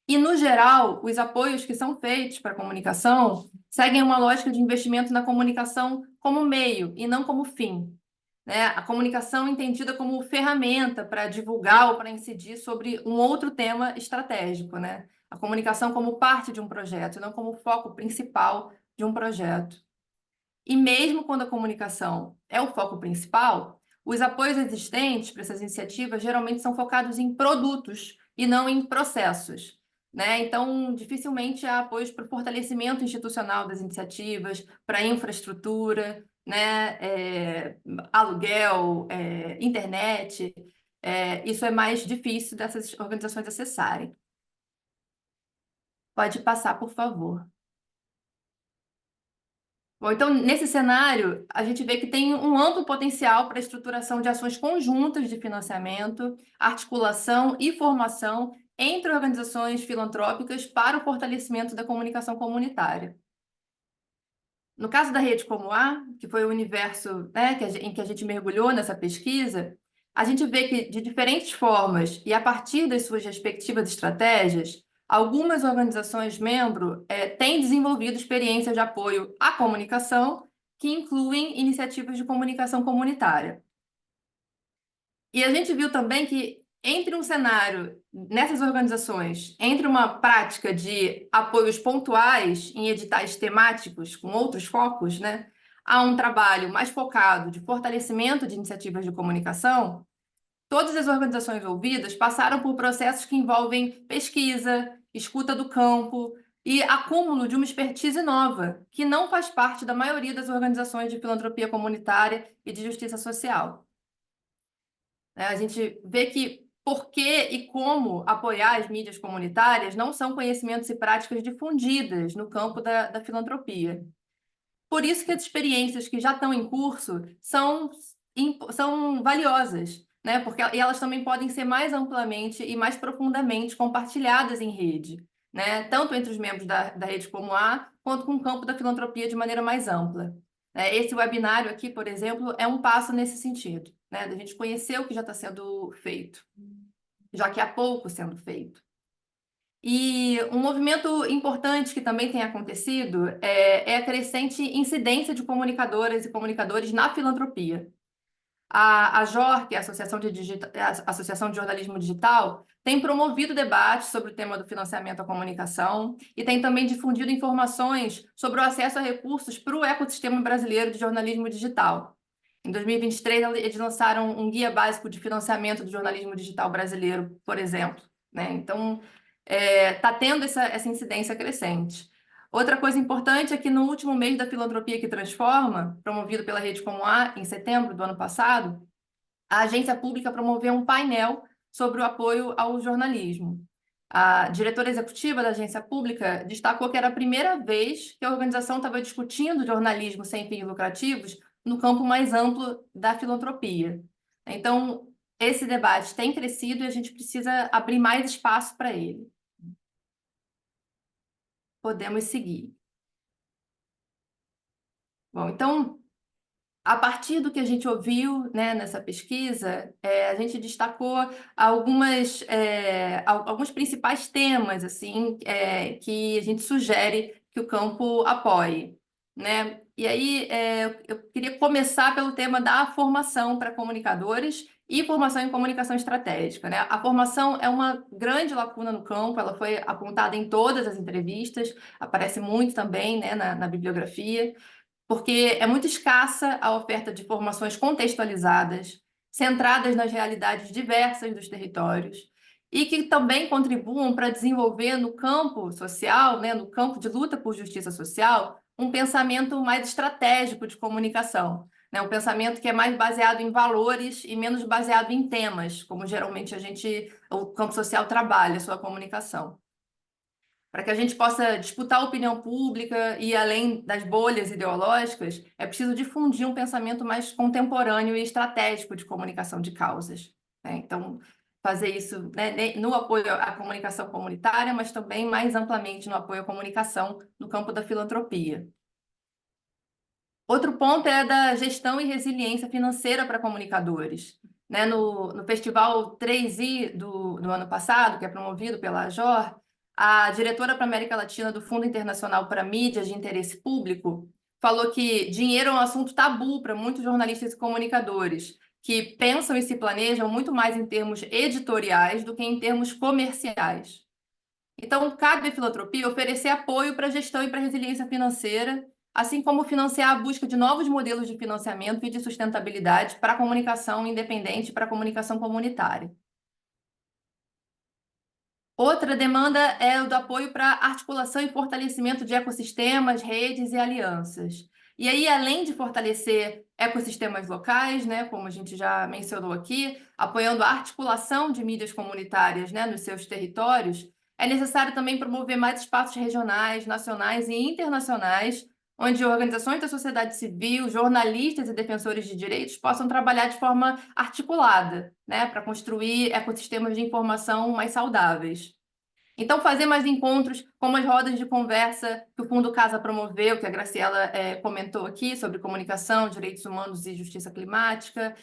E, no geral, os apoios que são feitos para a comunicação seguem uma lógica de investimento na comunicação como meio e não como fim. Né? A comunicação entendida como ferramenta para divulgar ou para incidir sobre um outro tema estratégico, né? A comunicação como parte de um projeto, não como foco principal de um projeto. E mesmo quando a comunicação é o foco principal, os apoios existentes para essas iniciativas geralmente são focados em produtos e não em processos. Né? Então, dificilmente há apoios para o fortalecimento institucional das iniciativas, para infraestrutura, né? Aluguel, internet. Isso é mais difícil dessas organizações acessarem. Pode passar, por favor. Bom, então, nesse cenário, a gente vê que tem um amplo potencial para a estruturação de ações conjuntas de financiamento, articulação e formação entre organizações filantrópicas para o fortalecimento da comunicação comunitária. No caso da Rede Como A, que foi o universo, né, em que a gente mergulhou nessa pesquisa, a gente vê que, de diferentes formas e a partir das suas respectivas estratégias, algumas organizações membro têm desenvolvido experiências de apoio à comunicação que incluem iniciativas de comunicação comunitária. E a gente viu também que entre um cenário nessas organizações, entre uma prática de apoios pontuais em editais temáticos com outros focos, né, há um trabalho mais focado de fortalecimento de iniciativas de comunicação. Todas as organizações ouvidas passaram por processos que envolvem pesquisa, escuta do campo e acúmulo de uma expertise nova, que não faz parte da maioria das organizações de filantropia comunitária e de justiça social. A gente vê que por que e como apoiar as mídias comunitárias não são conhecimentos e práticas difundidas no campo da filantropia. Por isso que as experiências que já estão em curso são valiosas, né? Porque e elas também podem ser mais amplamente e mais profundamente compartilhadas em rede, né? Tanto entre os membros da Rede Como A, quanto com o campo da filantropia de maneira mais ampla. Esse webinário aqui, por exemplo, é um passo nesse sentido, né? Da gente conhecer o que já está sendo feito, já que há pouco sendo feito. E um movimento importante que também tem acontecido é a crescente incidência de comunicadoras e comunicadores na filantropia. A AJOR, que é a Associação de Jornalismo Digital, tem promovido debates sobre o tema do financiamento à comunicação e tem também difundido informações sobre o acesso a recursos para o ecossistema brasileiro de jornalismo digital. Em 2023, eles lançaram um guia básico de financiamento do jornalismo digital brasileiro, por exemplo, né? Então, está tendo essa incidência crescente. Outra coisa importante é que no último mês da Filantropia que Transforma, promovido pela Rede Como A, em setembro do ano passado, a agência pública promoveu um painel sobre o apoio ao jornalismo. A diretora executiva da agência pública destacou que era a primeira vez que a organização estava discutindo jornalismo sem fins lucrativos no campo mais amplo da filantropia. Então, esse debate tem crescido e a gente precisa abrir mais espaço para ele. Podemos seguir. Bom, então, a partir do que a gente ouviu, né, nessa pesquisa, a gente destacou alguns principais temas assim, que a gente sugere que o campo apoie, né? E aí eu queria começar pelo tema da formação para comunicadores e formação em comunicação estratégica, né? A formação é uma grande lacuna no campo, ela foi apontada em todas as entrevistas, aparece muito também, né, na bibliografia, porque é muito escassa a oferta de formações contextualizadas, centradas nas realidades diversas dos territórios, e que também contribuam para desenvolver no campo social, né, no campo de luta por justiça social, um pensamento mais estratégico de comunicação, né, um pensamento que é mais baseado em valores e menos baseado em temas, como geralmente o campo social trabalha a sua comunicação. Para que a gente possa disputar a opinião pública e além das bolhas ideológicas, é preciso difundir um pensamento mais contemporâneo e estratégico de comunicação de causas, né? Então, fazer isso, né, no apoio à comunicação comunitária, mas também mais amplamente no apoio à comunicação no campo da filantropia. Outro ponto é da gestão e resiliência financeira para comunicadores. Né? No Festival 3i do ano passado, que é promovido pela AJOR, a diretora para a América Latina do Fundo Internacional para Mídias de Interesse Público falou que dinheiro é um assunto tabu para muitos jornalistas e comunicadores, que pensam e se planejam muito mais em termos editoriais do que em termos comerciais. Então, cabe à filantropia oferecer apoio para a gestão e para a resiliência financeira, assim como financiar a busca de novos modelos de financiamento e de sustentabilidade para a comunicação independente e para a comunicação comunitária. Outra demanda é o do apoio para articulação e fortalecimento de ecossistemas, redes e alianças. E aí, além de fortalecer ecossistemas locais, né, como a gente já mencionou aqui, apoiando a articulação de mídias comunitárias, né, nos seus territórios, é necessário também promover mais espaços regionais, nacionais e internacionais, onde organizações da sociedade civil, jornalistas e defensores de direitos possam trabalhar de forma articulada, né, para construir ecossistemas de informação mais saudáveis. Então, fazer mais encontros, como as rodas de conversa que o Fundo Casa promoveu, que a Graciela comentou aqui, sobre comunicação, direitos humanos e justiça climática,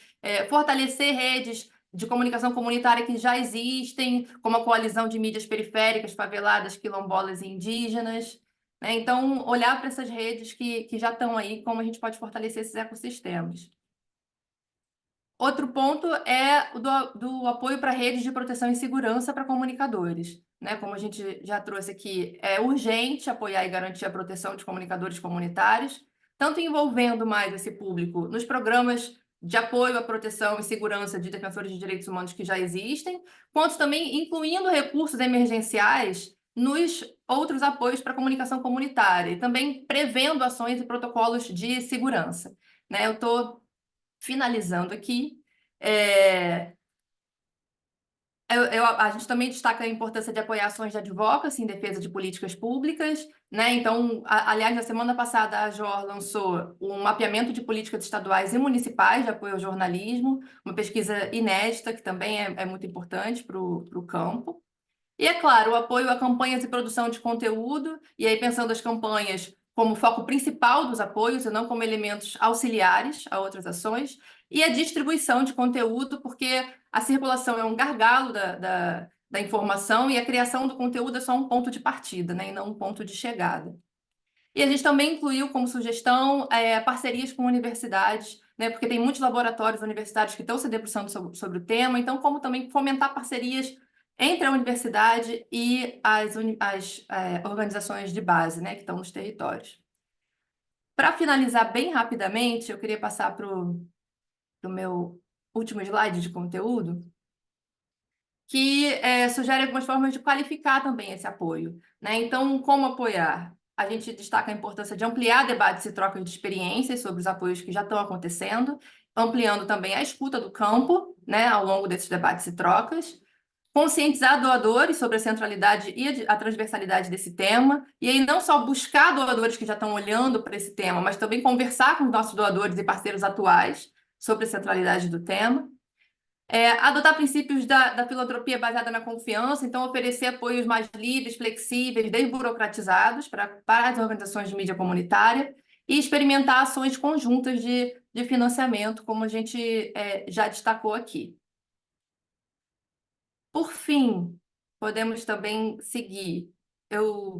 fortalecer redes de comunicação comunitária que já existem, como a coalizão de mídias periféricas, faveladas, quilombolas e indígenas, né? Então, olhar para essas redes que já estão aí, como a gente pode fortalecer esses ecossistemas. Outro ponto é o do apoio para redes de proteção e segurança para comunicadores, né? Como a gente já trouxe aqui, é urgente apoiar e garantir a proteção de comunicadores comunitários, tanto envolvendo mais esse público nos programas de apoio à proteção e segurança de defensores de direitos humanos que já existem, quanto também incluindo recursos emergenciais nos outros apoios para a comunicação comunitária, e também prevendo ações e protocolos de segurança, né? Eu estou finalizando aqui, eu a gente também destaca a importância de apoiar ações de advocacy em defesa de políticas públicas, né? Então, aliás, na semana passada, a JOR lançou um mapeamento de políticas estaduais e municipais de apoio ao jornalismo, uma pesquisa inédita, que também é muito importante para o campo. E, é claro, o apoio a campanhas e produção de conteúdo, e aí pensando as campanhas como foco principal dos apoios e não como elementos auxiliares a outras ações, e a distribuição de conteúdo, porque a circulação é um gargalo da informação e a criação do conteúdo é só um ponto de partida, né, e não um ponto de chegada. E a gente também incluiu como sugestão parcerias com universidades, né, porque tem muitos laboratórios universitários que estão se debruçando sobre o tema, então como também fomentar parcerias entre a universidade e as organizações de base, né, que estão nos territórios. Para finalizar bem rapidamente, eu queria passar para o meu último slide de conteúdo, que sugere algumas formas de qualificar também esse apoio, né? Então, como apoiar? A gente destaca a importância de ampliar debates e trocas de experiências sobre os apoios que já estão acontecendo, ampliando também a escuta do campo, né, ao longo desses debates e trocas, conscientizar doadores sobre a centralidade e a transversalidade desse tema, e aí não só buscar doadores que já estão olhando para esse tema, mas também conversar com os nossos doadores e parceiros atuais sobre a centralidade do tema. Adotar princípios da filantropia baseada na confiança, então oferecer apoios mais livres, flexíveis, desburocratizados para as organizações de mídia comunitária e experimentar ações conjuntas de financiamento, como a gente já destacou aqui. Por fim, podemos também seguir. Eu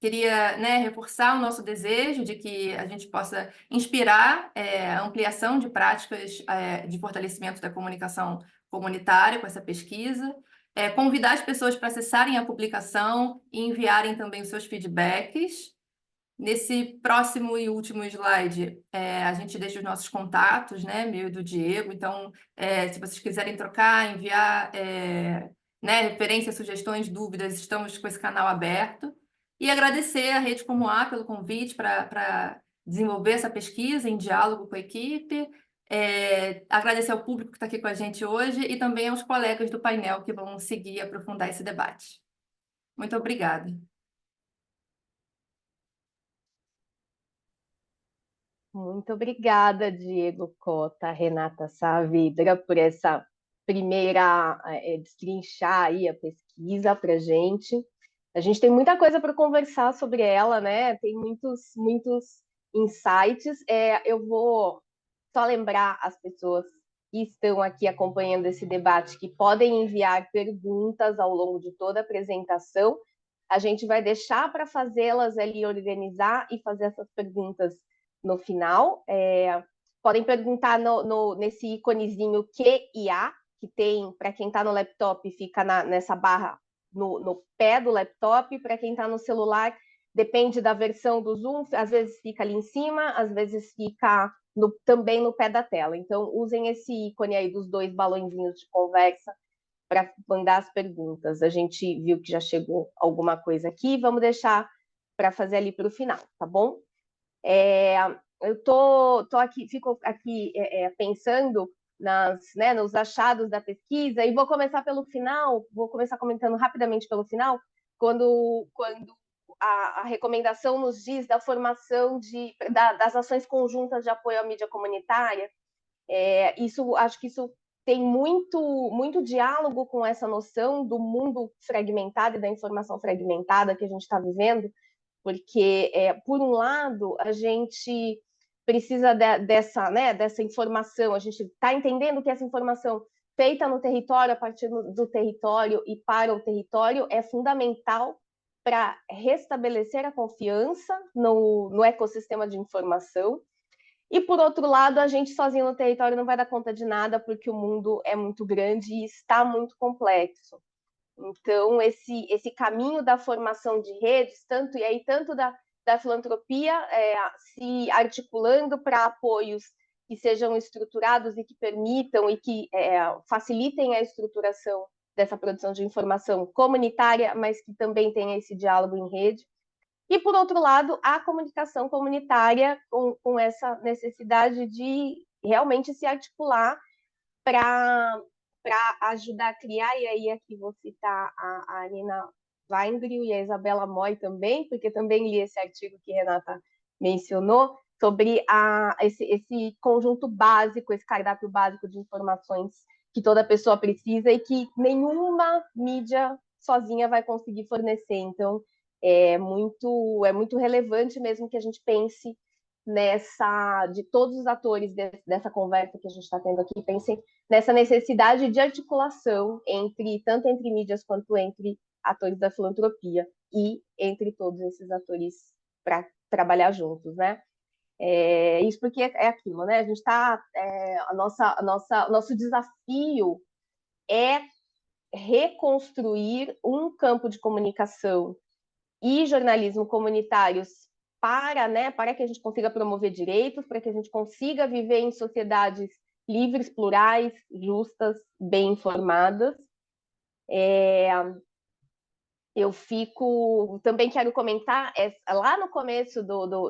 queria, né, reforçar o nosso desejo de que a gente possa inspirar a ampliação de práticas de fortalecimento da comunicação comunitária com essa pesquisa, convidar as pessoas para acessarem a publicação e enviarem também os seus feedbacks. Nesse próximo e último slide, a gente deixa os nossos contatos, né, meu e do Diego. Então, se vocês quiserem trocar, enviar né, referências, sugestões, dúvidas, estamos com esse canal aberto. E agradecer à Rede Como A pelo convite para desenvolver essa pesquisa em diálogo com a equipe. Agradecer ao público que está aqui com a gente hoje e também aos colegas do painel que vão seguir e aprofundar esse debate. Muito obrigada. Muito obrigada, Diego Cota, Renata Saavedra, por essa primeira destrinchar aí a pesquisa para a gente. A gente tem muita coisa para conversar sobre ela, né? Tem muitos insights. Eu vou só lembrar as pessoas que estão aqui acompanhando esse debate que podem enviar perguntas ao longo de toda a apresentação. A gente vai deixar para fazê-las ali, organizar e fazer essas perguntas no final. Podem perguntar nesse íconezinho Q e A, que tem, para quem está no laptop, fica nessa barra no pé do laptop. Para quem está no celular, depende da versão do Zoom, às vezes fica ali em cima, às vezes fica também no pé da tela. Então, usem esse ícone aí dos dois balõezinhos de conversa para mandar as perguntas. A gente viu que já chegou alguma coisa aqui, vamos deixar para fazer ali para o final, tá bom? Eu fico aqui pensando nos achados da pesquisa, e vou começar pelo final, vou começar comentando rapidamente pelo final, quando a recomendação nos diz da formação das ações conjuntas de apoio à mídia comunitária. Acho que isso tem muito diálogo com essa noção do mundo fragmentado e da informação fragmentada que a gente está vivendo, porque, por um lado, a gente precisa dessa informação, a gente está entendendo que essa informação feita no território, a partir do território e para o território, é fundamental para restabelecer a confiança no ecossistema de informação. E, por outro lado, a gente sozinho no território não vai dar conta de nada, porque o mundo é muito grande e está muito complexo. Então, esse caminho da formação de redes, tanto da filantropia se articulando para apoios que sejam estruturados e que permitam e que facilitem a estruturação dessa produção de informação comunitária, mas que também tenha esse diálogo em rede. E, por outro lado, a comunicação comunitária com essa necessidade de realmente se articular para para ajudar a criar, e aí aqui vou citar a Nina Weingril e a Isabela Moy também, porque também li esse artigo que Renata mencionou, sobre esse conjunto básico, esse cardápio básico de informações que toda pessoa precisa e que nenhuma mídia sozinha vai conseguir fornecer. Então, é muito relevante mesmo que a gente pense de todos os atores dessa conversa que a gente está tendo aqui, pensem nessa necessidade de articulação tanto entre mídias quanto entre atores da filantropia e entre todos esses atores para trabalhar juntos, né? Isso porque é aquilo, né? A gente está, nosso desafio é reconstruir um campo de comunicação e jornalismo comunitários para que a gente consiga promover direitos, para que a gente consiga viver em sociedades livres, plurais, justas, bem informadas. Eu também quero comentar, lá no começo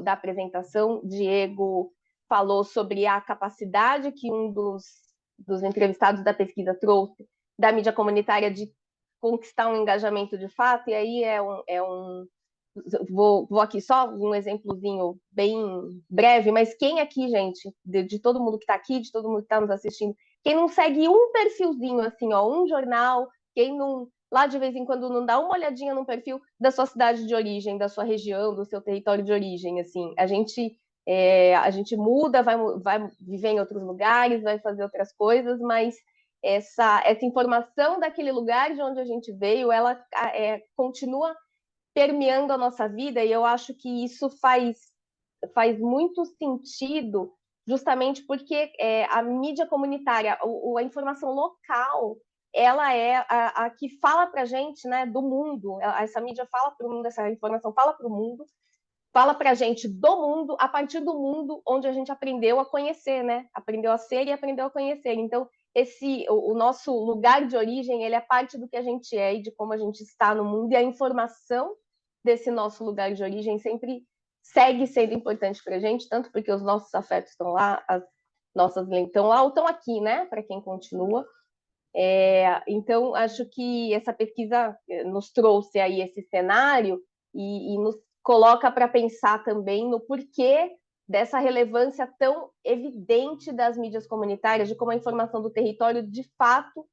da apresentação, Diego falou sobre a capacidade que um dos entrevistados da pesquisa trouxe da mídia comunitária de conquistar um engajamento de fato, e aí vou aqui só um exemplozinho bem breve, mas quem aqui, gente, de todo mundo que está aqui, de todo mundo que está nos assistindo, quem não segue um perfilzinho, assim, ó, um jornal, quem não, lá de vez em quando não dá uma olhadinha no perfil da sua cidade de origem, da sua região, do seu território de origem, assim, a gente muda, vai viver em outros lugares, vai fazer outras coisas, mas essa informação daquele lugar de onde a gente veio, ela continua permeando a nossa vida, e eu acho que isso faz muito sentido, justamente porque a mídia comunitária, a informação local, ela é a que fala para a gente, né, do mundo. Essa mídia fala para o mundo, essa informação fala para o mundo, fala para a gente do mundo, a partir do mundo onde a gente aprendeu a conhecer, né? Aprendeu a ser e aprendeu a conhecer. Então, o nosso lugar de origem, ele é parte do que a gente é e de como a gente está no mundo, e a informação desse nosso lugar de origem sempre segue sendo importante para a gente, tanto porque os nossos afetos estão lá, as nossas lentes estão lá, ou estão aqui, né? Para quem continua. Então, acho que essa pesquisa nos trouxe aí esse cenário e nos coloca para pensar também no porquê dessa relevância tão evidente das mídias comunitárias, de como a informação do território, de fato,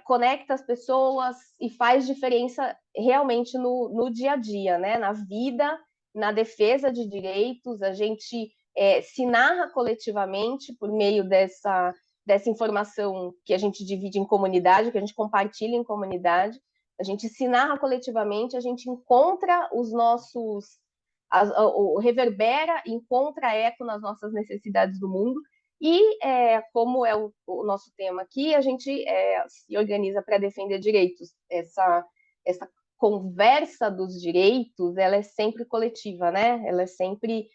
conecta as pessoas e faz diferença realmente no dia a dia, né? Na vida, na defesa de direitos. A gente se narra coletivamente por meio dessa informação que a gente divide em comunidade, que a gente compartilha em comunidade. A gente se narra coletivamente, a gente encontra reverbera, encontra eco nas nossas necessidades do mundo, e como é o nosso tema aqui, a gente se organiza para defender direitos. Essa conversa dos direitos, ela é sempre coletiva, né? Ela é sempre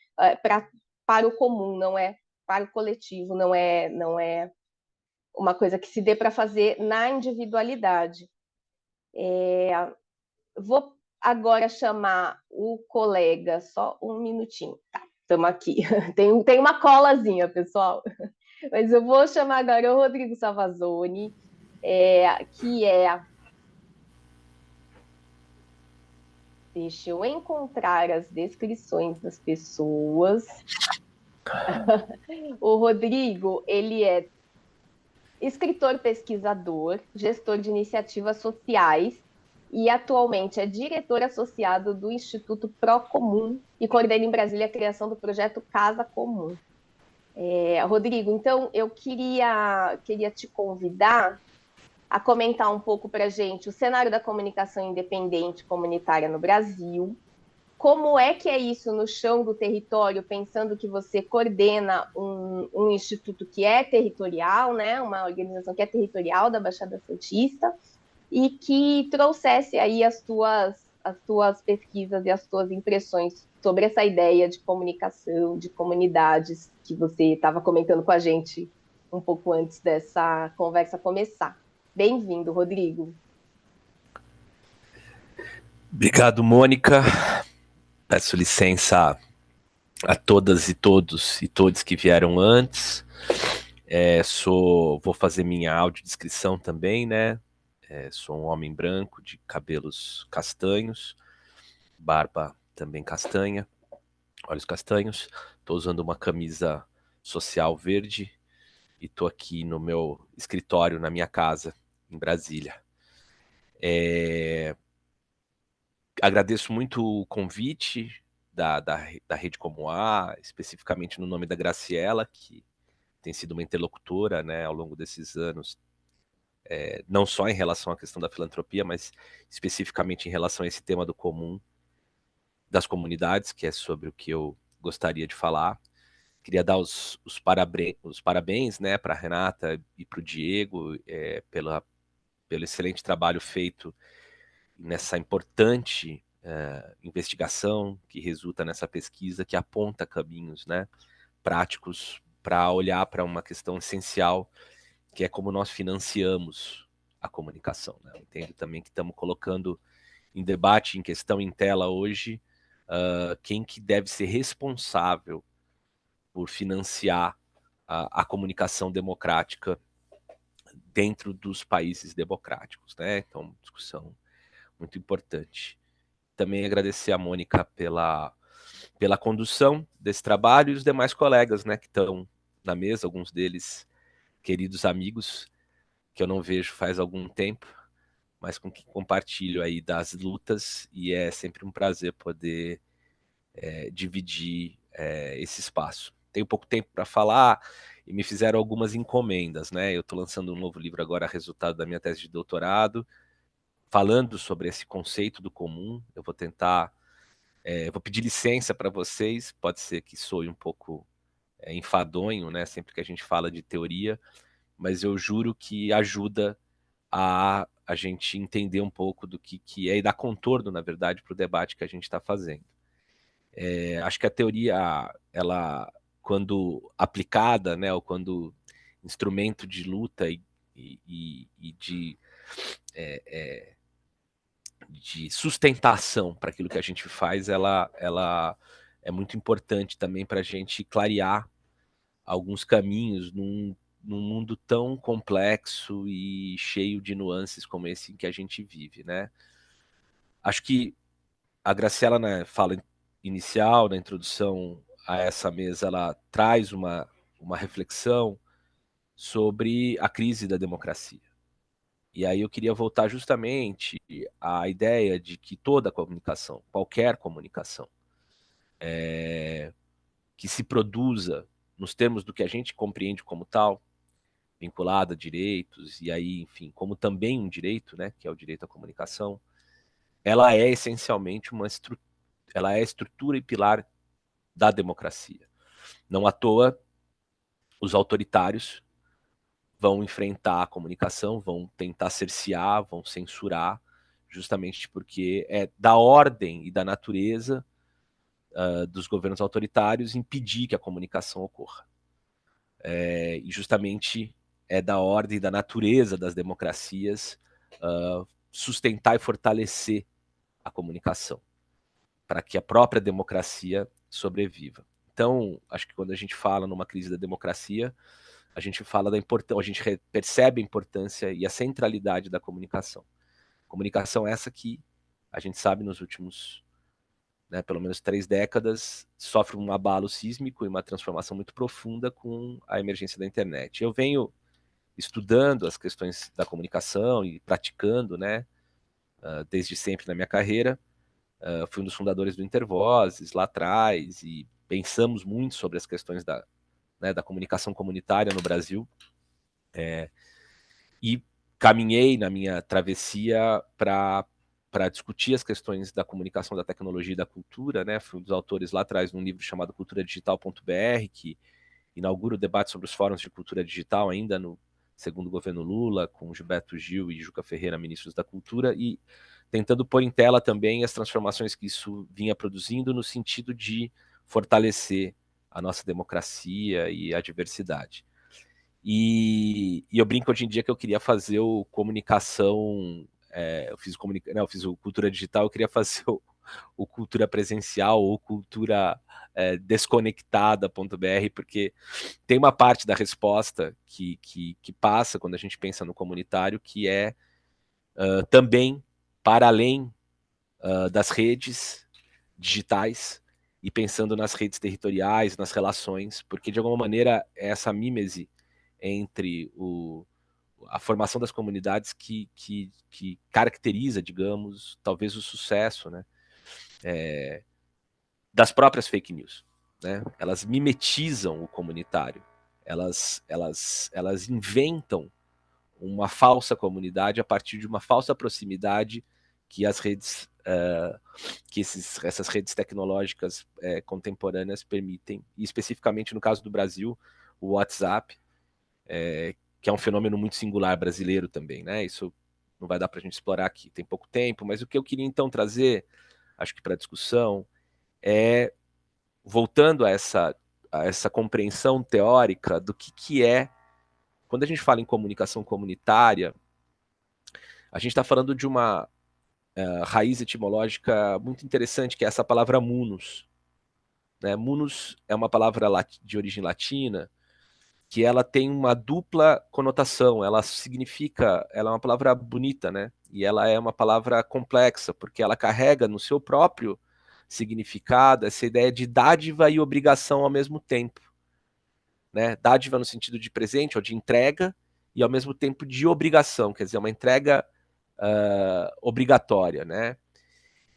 para o comum, não é para o coletivo, não é uma coisa que se dê para fazer na individualidade. Vou agora chamar o colega, só um minutinho. Tá, estamos aqui. Tem uma colazinha, pessoal. Mas eu vou chamar agora o Rodrigo Savazone, que é... Deixa eu encontrar as descrições das pessoas. O Rodrigo, ele é escritor pesquisador, gestor de iniciativas sociais e atualmente é diretor associado do Instituto Procomum e coordena em Brasília a criação do projeto Casa Comum. Rodrigo, então eu queria te convidar a comentar um pouco para a gente o cenário da comunicação independente comunitária no Brasil, como é que é isso no chão do território, pensando que você coordena um instituto que é territorial, né, uma organização que é territorial da Baixada Santista, e que trouxesse aí as tuas pesquisas e as tuas impressões sobre essa ideia de comunicação, de comunidades, que você estava comentando com a gente um pouco antes dessa conversa começar. Bem-vindo, Rodrigo. Obrigado, Mônica. Peço licença a todas e todos e todos que vieram antes. Vou fazer minha audiodescrição também, né? Sou um homem branco, de cabelos castanhos, barba também castanha, olhos castanhos. Estou usando uma camisa social verde e estou aqui no meu escritório, na minha casa, em Brasília. Agradeço muito o convite da Rede Como A, especificamente no nome da Graciela, que tem sido uma interlocutora, né, ao longo desses anos, não só em relação à questão da filantropia, mas especificamente em relação a esse tema do comum das comunidades, que é sobre o que eu gostaria de falar. Queria dar os parabéns, né, para a Renata e para o Diego pelo excelente trabalho feito nessa importante investigação que resulta nessa pesquisa, que aponta caminhos, né, práticos para olhar para uma questão essencial, que é como nós financiamos a comunicação, né? Eu entendo também que estamos colocando em debate, em questão, em tela hoje, quem que deve ser responsável por financiar a comunicação democrática dentro dos países democráticos, né? Então, discussão muito importante. Também agradecer a Mônica pela condução desse trabalho e os demais colegas, né, que estão na mesa, alguns deles queridos amigos que eu não vejo faz algum tempo, mas com quem compartilho aí das lutas, e é sempre um prazer poder dividir esse espaço. Tenho pouco tempo para falar e me fizeram algumas encomendas, né? Eu estou lançando um novo livro agora, resultado da minha tese de doutorado, falando sobre esse conceito do comum. Eu vou tentar, vou pedir licença para vocês, pode ser que soe um pouco enfadonho, né? Sempre que a gente fala de teoria, mas eu juro que ajuda a gente entender um pouco do que é e dar contorno, na verdade, para o debate que a gente está fazendo. Acho que a teoria, ela, quando aplicada, né, ou quando instrumento de luta e de sustentação para aquilo que a gente faz, ela é muito importante também para a gente clarear alguns caminhos num mundo tão complexo e cheio de nuances como esse em que a gente vive, né? Acho que a Graciela, na fala inicial, na introdução a essa mesa, ela traz uma reflexão sobre a crise da democracia. E aí eu queria voltar justamente à ideia de que toda comunicação, qualquer comunicação, que se produza nos termos do que a gente compreende como tal, vinculada a direitos, e aí, enfim, como também um direito, né, que é o direito à comunicação, ela é essencialmente ela é a estrutura e pilar da democracia. Não à toa, os autoritários vão enfrentar a comunicação, vão tentar cercear, vão censurar, justamente porque é da ordem e da natureza dos governos autoritários impedir que a comunicação ocorra. E justamente é da ordem e da natureza das democracias sustentar e fortalecer a comunicação, para que a própria democracia sobreviva. Então, acho que quando a gente fala numa crise da democracia, a gente fala da importância, a gente percebe a importância e a centralidade da comunicação. Comunicação essa que a gente sabe nos últimos, né, pelo menos 3 décadas, sofre um abalo sísmico e uma transformação muito profunda com a emergência da internet. Eu venho estudando as questões da comunicação e praticando, né, desde sempre na minha carreira. Fui um dos fundadores do Intervozes lá atrás e pensamos muito sobre as questões da comunicação comunitária no Brasil. E caminhei na minha travessia para discutir as questões da comunicação, da tecnologia e da cultura, né? Fui um dos autores lá atrás de um livro chamado culturadigital.br, que inaugura o debate sobre os fóruns de cultura digital ainda no segundo governo Lula, com Gilberto Gil e Juca Ferreira, ministros da Cultura, e tentando pôr em tela também as transformações que isso vinha produzindo no sentido de fortalecer a nossa democracia e a diversidade. E eu brinco hoje em dia que eu queria fazer o comunicação, eu fiz o cultura digital, eu queria fazer o cultura presencial ou cultura desconectada.br, porque tem uma parte da resposta que passa quando a gente pensa no comunitário, que é também para além das redes digitais e pensando nas redes territoriais, nas relações, porque de alguma maneira é essa mímese entre a formação das comunidades que caracteriza, digamos, talvez o sucesso, né, das próprias fake news. Né? Elas mimetizam o comunitário, elas inventam uma falsa comunidade a partir de uma falsa proximidade que as redes, que essas redes tecnológicas contemporâneas permitem, e especificamente no caso do Brasil, o WhatsApp, que é um fenômeno muito singular brasileiro também, né? Isso não vai dar para a gente explorar aqui, tem pouco tempo, mas o que eu queria então trazer, acho que para a discussão, é, voltando a essa compreensão teórica do que é, quando a gente fala em comunicação comunitária, a gente está falando de uma raiz etimológica muito interessante, que é essa palavra munus. Né? Munus é uma palavra de origem latina, que ela tem uma dupla conotação, ela é uma palavra bonita, né? E ela é uma palavra complexa, porque ela carrega no seu próprio significado essa ideia de dádiva e obrigação ao mesmo tempo. Né? Dádiva no sentido de presente ou de entrega, e ao mesmo tempo de obrigação, quer dizer, uma entrega obrigatória. Né?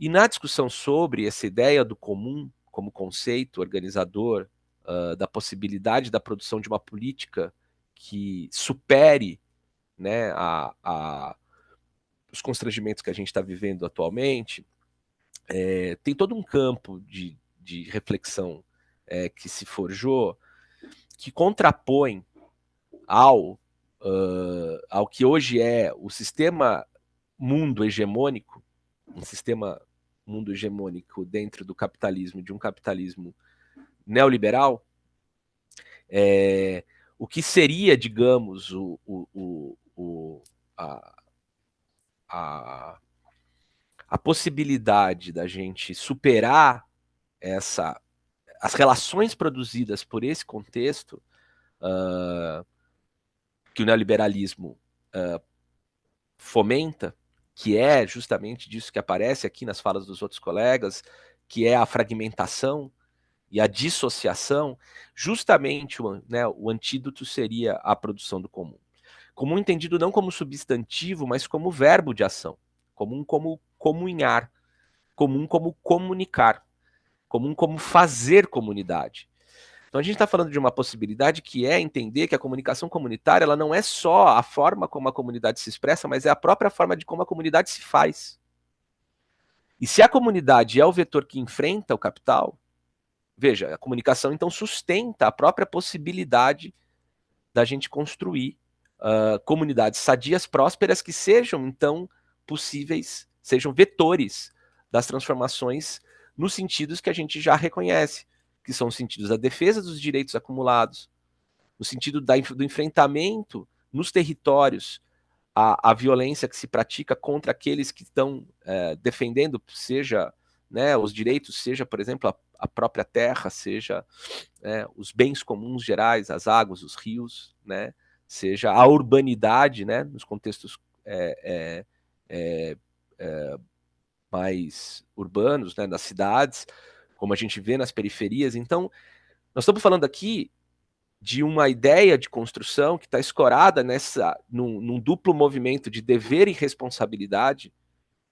E na discussão sobre essa ideia do comum como conceito organizador, da possibilidade da produção de uma política que supere, né, os constrangimentos que a gente está vivendo atualmente, tem todo um campo de reflexão que se forjou, que contrapõe ao que hoje é o sistema mundo hegemônico, um sistema mundo hegemônico dentro do capitalismo, de um capitalismo neoliberal, o que seria, digamos, a possibilidade da gente superar as relações produzidas por esse contexto que o neoliberalismo fomenta, que é justamente disso que aparece aqui nas falas dos outros colegas, que é a fragmentação e a dissociação, justamente o antídoto seria a produção do comum. Comum entendido não como substantivo, mas como verbo de ação. Comum como comunhar. Comum como comunicar. Comum como fazer comunidade. Então a gente está falando de uma possibilidade que é entender que a comunicação comunitária ela não é só a forma como a comunidade se expressa, mas é a própria forma de como a comunidade se faz. E se a comunidade é o vetor que enfrenta o capital, veja, a comunicação então sustenta a própria possibilidade da gente construir comunidades sadias, prósperas, que sejam então possíveis, sejam vetores das transformações nos sentidos que a gente já reconhece, que são os sentidos da defesa dos direitos acumulados, no sentido do enfrentamento nos territórios a violência que se pratica contra aqueles que estão defendendo, seja os direitos, seja, por exemplo, a própria terra, seja os bens comuns gerais, as águas, os rios, né? Seja a urbanidade, né? Nos contextos mais urbanos, né? Das cidades, como a gente vê nas periferias. Então, nós estamos falando aqui de uma ideia de construção que está escorada num duplo movimento de dever e responsabilidade,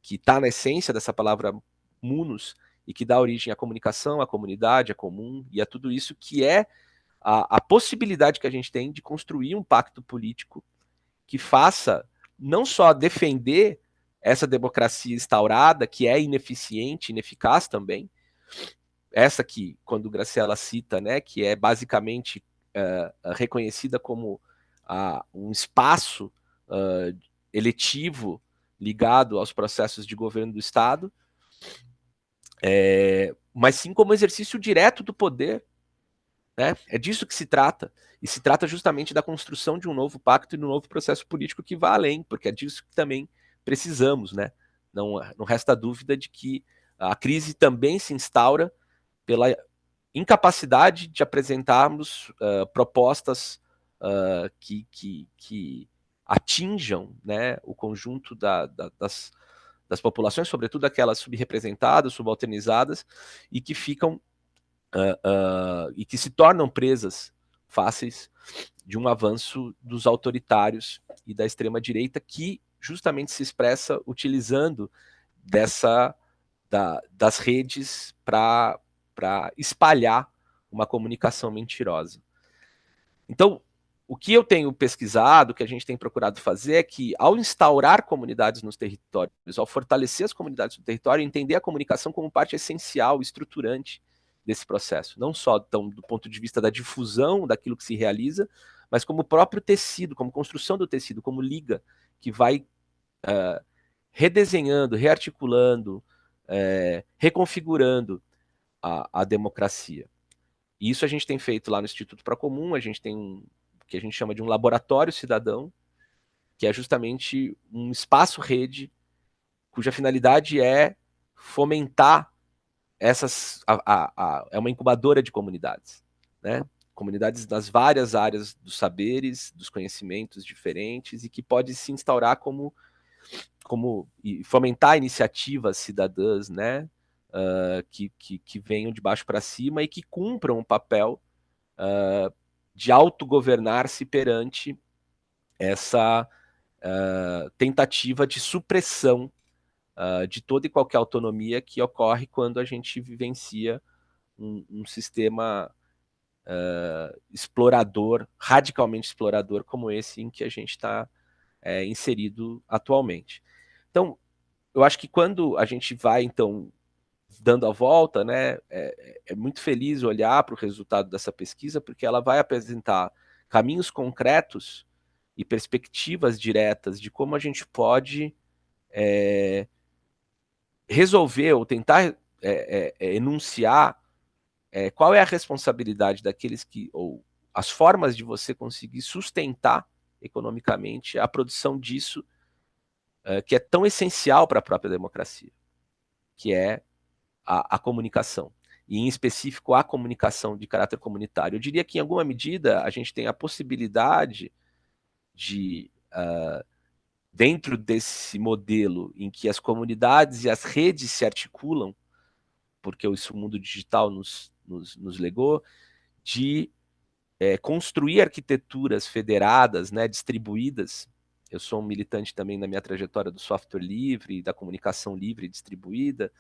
que está na essência dessa palavra munus, e que dá origem à comunicação, à comunidade, à comum, e a tudo isso que é a possibilidade que a gente tem de construir um pacto político que faça não só defender essa democracia instaurada, que é ineficiente, ineficaz também, essa que, quando Graciela cita, né, que é basicamente reconhecida como um espaço eletivo ligado aos processos de governo do Estado, mas sim como exercício direto do poder. Né? É disso que se trata. E se trata justamente da construção de um novo pacto e de um novo processo político que vá além, porque é disso que também precisamos. Né? Não resta dúvida de que A crise também se instaura pela incapacidade de apresentarmos propostas que atinjam, né, o conjunto das populações, sobretudo aquelas subrepresentadas, subalternizadas, e que ficam e que se tornam presas fáceis de um avanço dos autoritários e da extrema-direita, que justamente se expressa utilizando das redes para espalhar uma comunicação mentirosa. Então, o que eu tenho pesquisado, o que a gente tem procurado fazer é que, ao instaurar comunidades nos territórios, ao fortalecer as comunidades no território, entender a comunicação como parte essencial, estruturante desse processo. Não só do ponto de vista da difusão daquilo que se realiza, mas como próprio tecido, como construção do tecido, como liga, que vai redesenhando, rearticulando, reconfigurando a democracia. E isso a gente tem feito lá no Instituto Procomum, a gente tem o que a gente chama de um laboratório cidadão, que é justamente um espaço-rede cuja finalidade é fomentar é uma incubadora de comunidades, né? Comunidades das várias áreas dos saberes, dos conhecimentos diferentes, e que pode se instaurar e fomentar iniciativas cidadãs, né? Que venham de baixo para cima e que cumpram um papel de autogovernar-se perante essa tentativa de supressão de toda e qualquer autonomia que ocorre quando a gente vivencia um sistema explorador, radicalmente explorador, como esse em que a gente está inserido atualmente. Então, eu acho que quando a gente vai, então, dando a volta, né, é muito feliz olhar para o resultado dessa pesquisa, porque ela vai apresentar caminhos concretos e perspectivas diretas de como a gente pode resolver ou tentar enunciar qual é a responsabilidade daqueles ou as formas de você conseguir sustentar economicamente a produção disso que é tão essencial para a própria democracia, que é a comunicação, e em específico a comunicação de caráter comunitário. Eu diria que, em alguma medida, a gente tem a possibilidade de, dentro desse modelo em que as comunidades e as redes se articulam, porque o mundo digital nos legou, de construir arquiteturas federadas, né, distribuídas. Eu sou um militante também na minha trajetória do software livre, da comunicação livre e distribuída,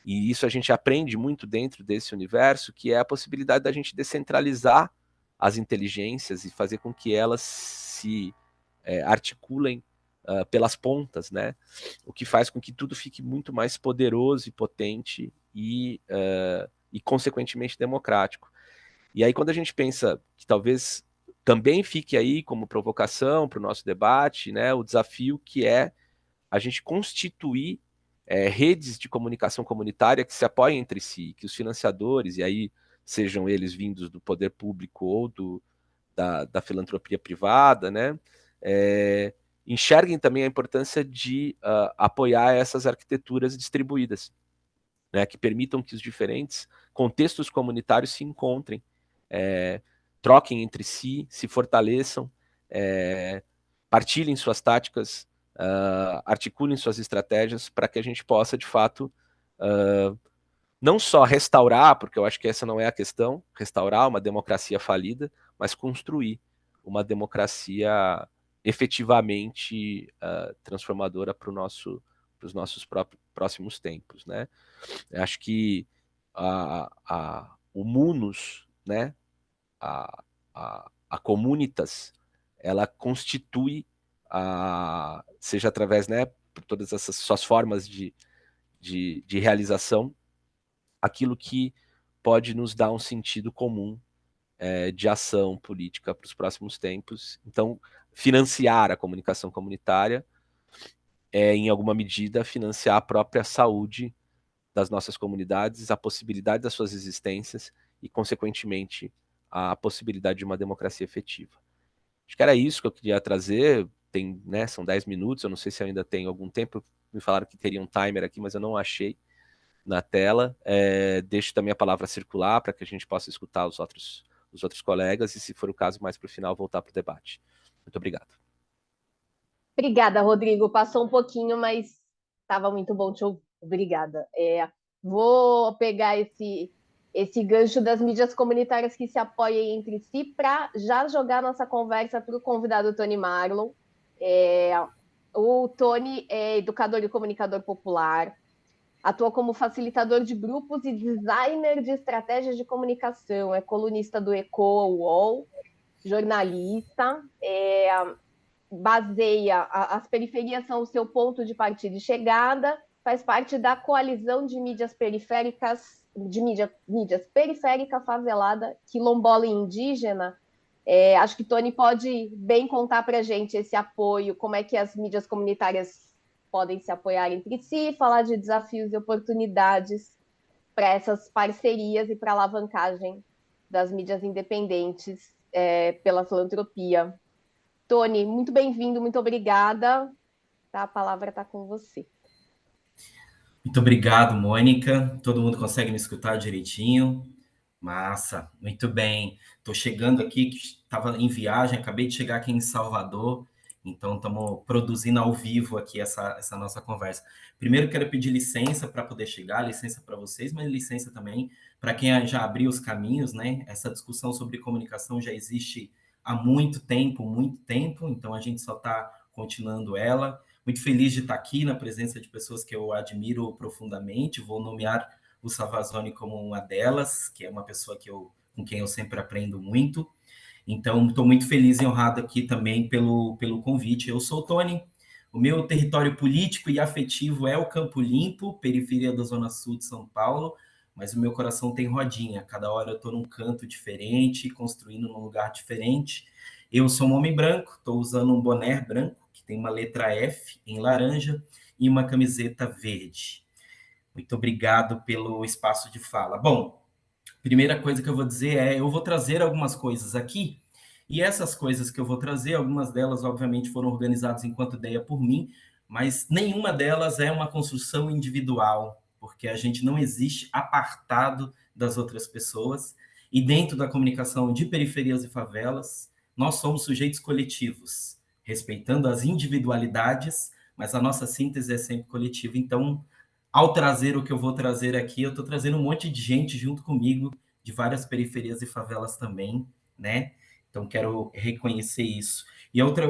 e isso a gente aprende muito dentro desse universo, que é a possibilidade da gente descentralizar as inteligências e fazer com que elas se articulem pelas pontas, né? O que faz com que tudo fique muito mais poderoso e potente e consequentemente, democrático. E aí, quando a gente pensa que talvez também fique aí como provocação para o nosso debate, né, o desafio que é a gente constituir redes de comunicação comunitária que se apoiem entre si, que os financiadores, e aí sejam eles vindos do poder público ou da filantropia privada, né, enxerguem também a importância de apoiar essas arquiteturas distribuídas, né, que permitam que os diferentes contextos comunitários se encontrem, troquem entre si, se fortaleçam, partilhem suas táticas, articulem suas estratégias para que a gente possa, de fato, não só restaurar, porque eu acho que essa não é a questão, restaurar uma democracia falida, mas construir uma democracia efetivamente transformadora para os nossos próximos tempos, né? Eu acho que o Munus, né, a Comunitas, ela constitui, seja através, né, por todas essas suas formas de realização, aquilo que pode nos dar um sentido comum de ação política para os próximos tempos. Então, financiar a comunicação comunitária em alguma medida, financiar a própria saúde das nossas comunidades, a possibilidade das suas existências e, consequentemente, a possibilidade de uma democracia efetiva. Acho que era isso que eu queria trazer. Tem, né, são 10 minutos, eu não sei se ainda tem algum tempo. Me falaram que teria um timer aqui, mas eu não achei. na tela. Deixo também a palavra circular para que a gente possa escutar os outros colegas e, se for o caso, mais para o final, voltar para o debate. Muito obrigado. Obrigada, Rodrigo. Passou um pouquinho, mas estava muito bom te ouvir. Obrigada. Vou pegar esse gancho das mídias comunitárias que se apoiem entre si para já jogar nossa conversa para o convidado Tony Marlon. O Tony é educador e comunicador popular, atua como facilitador de grupos e designer de estratégias de comunicação, é colunista do Ecoa UOL, jornalista, baseia, as periferias são o seu ponto de partida e chegada, faz parte da coalizão de mídias periféricas, mídias periférica, favelada, quilombola e indígena. Acho que Tony pode bem contar para a gente esse apoio, como é que as mídias comunitárias podem se apoiar entre si, falar de desafios e oportunidades para essas parcerias e para a alavancagem das mídias independentes pela filantropia. Tony, muito bem-vindo, muito obrigada. A palavra está com você. Muito obrigado, Mônica. Todo mundo consegue me escutar direitinho? Massa, muito bem. Estou chegando aqui, estava em viagem, acabei de chegar aqui em Salvador, então estamos produzindo ao vivo aqui essa nossa conversa. Primeiro, quero pedir licença para poder chegar, licença para vocês, mas licença também para quem já abriu os caminhos, né? Essa discussão sobre comunicação já existe há muito tempo, então a gente só está continuando ela. Muito feliz de estar aqui na presença de pessoas que eu admiro profundamente, vou nomear o Savazone como uma delas, que é uma pessoa com quem eu sempre aprendo muito. Então, estou muito feliz e honrado aqui também pelo convite. Eu sou o Tony, o meu território político e afetivo é o Campo Limpo, periferia da Zona Sul de São Paulo, mas o meu coração tem rodinha. Cada hora eu estou num canto diferente, construindo num lugar diferente. Eu sou um homem branco, estou usando um boné branco, que tem uma letra F em laranja, e uma camiseta verde. Muito obrigado pelo espaço de fala. Bom, primeira coisa que eu vou dizer eu vou trazer algumas coisas aqui, e essas coisas que eu vou trazer, algumas delas, obviamente, foram organizadas enquanto ideia por mim, mas nenhuma delas é uma construção individual, porque a gente não existe apartado das outras pessoas, e dentro da comunicação de periferias e favelas, nós somos sujeitos coletivos, respeitando as individualidades, mas a nossa síntese é sempre coletiva. Então, ao trazer o que eu vou trazer aqui, eu estou trazendo um monte de gente junto comigo, de várias periferias e favelas também, né? Então, quero reconhecer isso.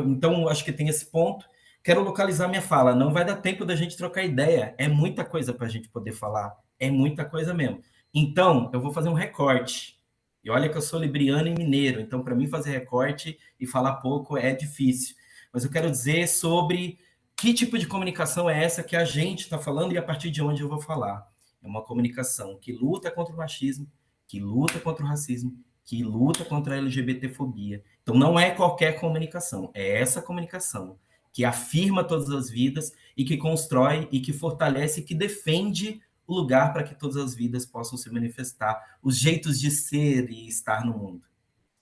Então, acho que tem esse ponto. Quero localizar minha fala. Não vai dar tempo da gente trocar ideia. É muita coisa para a gente poder falar. É muita coisa mesmo. Então, eu vou fazer um recorte. E olha que eu sou libriano e mineiro, então, para mim, fazer recorte e falar pouco é difícil. Mas eu quero dizer sobre que tipo de comunicação é essa que a gente está falando e a partir de onde eu vou falar. É uma comunicação que luta contra o machismo, que luta contra o racismo, que luta contra a LGBTfobia. Então, não é qualquer comunicação, é essa comunicação que afirma todas as vidas e que constrói e que fortalece e que defende o lugar para que todas as vidas possam se manifestar, os jeitos de ser e estar no mundo.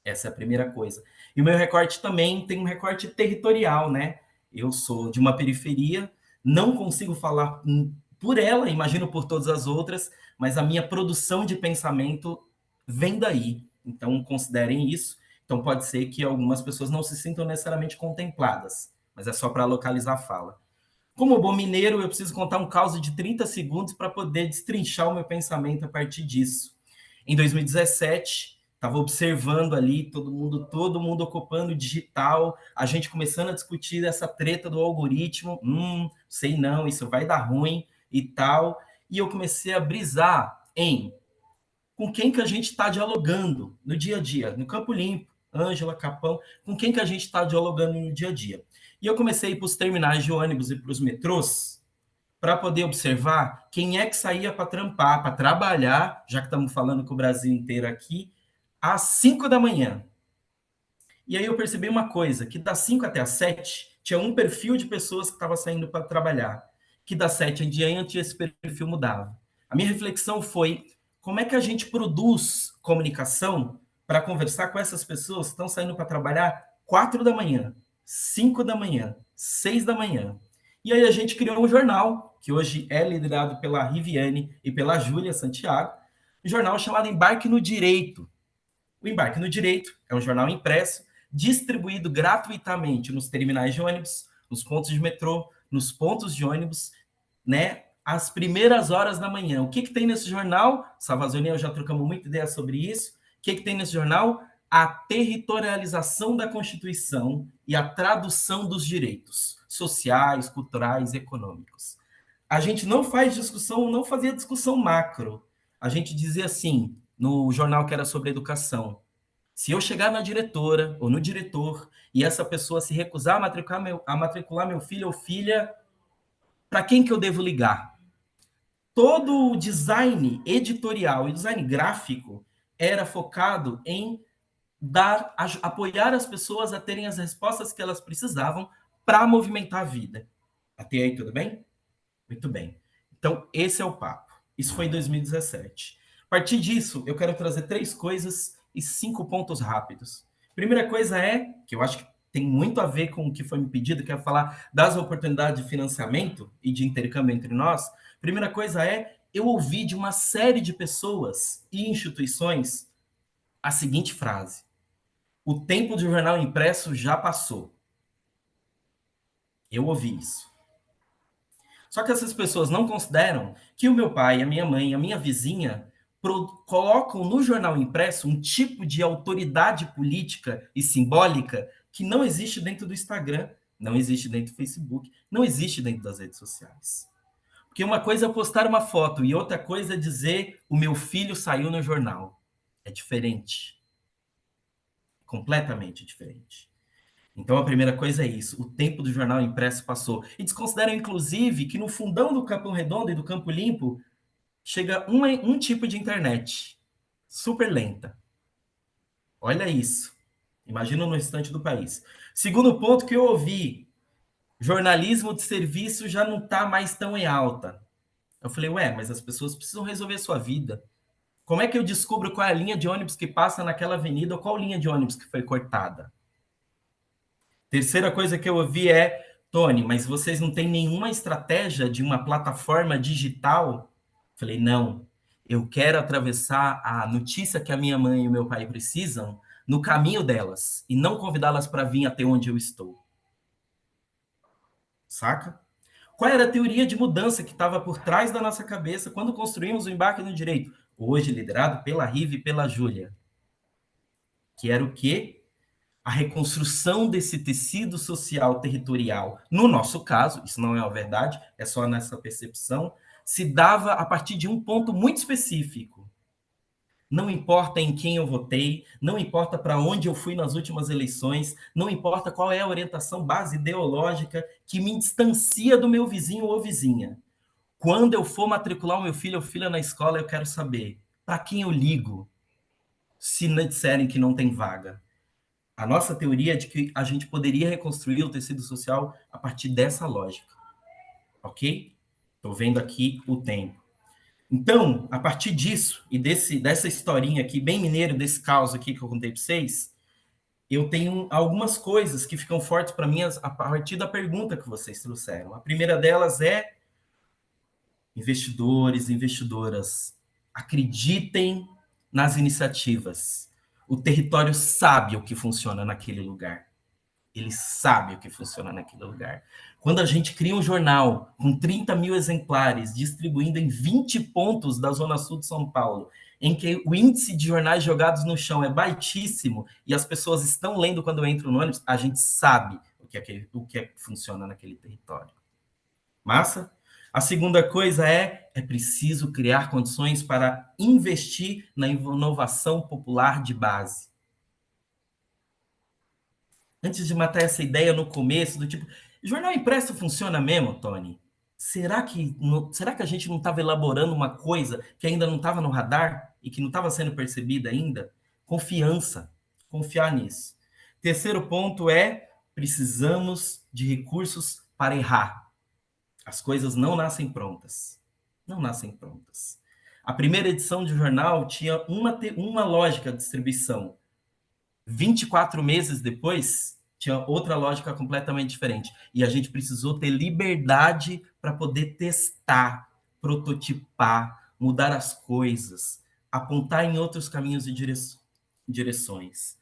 Essa é a primeira coisa. E o meu recorte também tem um recorte territorial, né? Eu sou de uma periferia, não consigo falar por ela, imagino por todas as outras, mas a minha produção de pensamento vem daí. Então, considerem isso. Então, pode ser que algumas pessoas não se sintam necessariamente contempladas, mas é só para localizar a fala. Como bom mineiro, eu preciso contar um caso de 30 segundos para poder destrinchar o meu pensamento a partir disso. Em 2017, estava observando ali todo mundo ocupando o digital, a gente começando a discutir essa treta do algoritmo, sei não, isso vai dar ruim e tal, e eu comecei a brisar com quem que a gente está dialogando no dia a dia, no Campo Limpo, Ângela, Capão, com quem que a gente está dialogando no dia a dia. E eu comecei a ir para os terminais de ônibus e para os metrôs para poder observar quem é que saía para trampar, para trabalhar, já que estamos falando com o Brasil inteiro aqui, às 5 da manhã. E aí eu percebi uma coisa, que das 5 até as 7, tinha um perfil de pessoas que estava saindo para trabalhar, que das 7 em diante esse perfil mudava. A minha reflexão foi, como é que a gente produz comunicação para conversar com essas pessoas que estão saindo para trabalhar 4 da manhã, 5 da manhã, 6 da manhã? E aí a gente criou um jornal, que hoje é liderado pela Riviane e pela Júlia Santiago, um jornal chamado Embarque no Direito. O Embarque no Direito é um jornal impresso, distribuído gratuitamente nos terminais de ônibus, nos pontos de metrô, nos pontos de ônibus, né? Às primeiras horas da manhã. O que tem nesse jornal? Savazone e eu já trocamos muita ideia sobre isso. O que tem nesse jornal? A territorialização da Constituição e a tradução dos direitos sociais, culturais, econômicos. A gente não faz discussão, não fazia discussão macro. A gente dizia assim, no jornal que era sobre educação: se eu chegar na diretora ou no diretor e essa pessoa se recusar a matricular meu filho ou filha, para quem que eu devo ligar? Todo o design editorial e design gráfico era focado em apoiar as pessoas a terem as respostas que elas precisavam para movimentar a vida. Até aí, tudo bem? Muito bem. Então, esse é o papo. Isso foi em 2017. A partir disso, eu quero trazer 3 coisas e 5 pontos rápidos. Primeira coisa é, que eu acho que tem muito a ver com o que foi me pedido, que é falar das oportunidades de financiamento e de intercâmbio entre nós. Primeira coisa é, eu ouvi de uma série de pessoas e instituições a seguinte frase: o tempo do jornal impresso já passou. Eu ouvi isso. Só que essas pessoas não consideram que o meu pai, a minha mãe, a minha vizinha colocam no jornal impresso um tipo de autoridade política e simbólica que não existe dentro do Instagram, não existe dentro do Facebook, não existe dentro das redes sociais. Porque uma coisa é postar uma foto e outra coisa é dizer o meu filho saiu no jornal. É diferente. Completamente diferente. Então, a primeira coisa é isso. O tempo do jornal impresso passou. E desconsideram, inclusive, que no fundão do Capão Redondo e do Campo Limpo chega um tipo de internet super lenta. Olha isso. Imagina no restante do país. Segundo ponto que eu ouvi, jornalismo de serviço já não está mais tão em alta. Eu falei, ué, mas as pessoas precisam resolver a sua vida. Como é que eu descubro qual é a linha de ônibus que passa naquela avenida ou qual linha de ônibus que foi cortada? Terceira coisa que eu ouvi é, Tony, mas vocês não têm nenhuma estratégia de uma plataforma digital? Falei, não, eu quero atravessar a notícia que a minha mãe e o meu pai precisam no caminho delas e não convidá-las para vir até onde eu estou. Saca? Qual era a teoria de mudança que estava por trás da nossa cabeça quando construímos o Embarque no Direito? Hoje liderado pela Rive e pela Júlia. Que era o quê? A reconstrução desse tecido social territorial, no nosso caso, isso não é a verdade, é só nessa percepção, se dava a partir de um ponto muito específico. Não importa em quem eu votei, não importa para onde eu fui nas últimas eleições, não importa qual é a orientação base ideológica que me distancia do meu vizinho ou vizinha. Quando eu for matricular o meu filho ou filha na escola, eu quero saber para quem eu ligo se não disserem que não tem vaga. A nossa teoria é de que a gente poderia reconstruir o tecido social a partir dessa lógica. Ok? Estou vendo aqui o tempo. Então, a partir disso e dessa historinha aqui, bem mineiro, desse caos aqui que eu contei para vocês, eu tenho algumas coisas que ficam fortes para mim a partir da pergunta que vocês trouxeram. A primeira delas é: investidores, investidoras, acreditem nas iniciativas. O território sabe o que funciona naquele lugar. Ele sabe o que funciona naquele lugar. Quando a gente cria um jornal com 30 mil exemplares, distribuindo em 20 pontos da Zona Sul de São Paulo, em que o índice de jornais jogados no chão é baixíssimo e as pessoas estão lendo quando entram no ônibus, a gente sabe o que funciona naquele território. Massa? A segunda coisa é preciso criar condições para investir na inovação popular de base. Antes de matar essa ideia no começo, do tipo, jornal impresso funciona mesmo, Tony? Será que a gente não estava elaborando uma coisa que ainda não estava no radar e que não estava sendo percebida ainda? Confiança. Confiar nisso. Terceiro ponto é: precisamos de recursos para errar. As coisas não nascem prontas. Não nascem prontas. A primeira edição de jornal tinha uma lógica de distribuição. 24 meses depois, tinha outra lógica completamente diferente. E a gente precisou ter liberdade para poder testar, prototipar, mudar as coisas, apontar em outros caminhos e direções.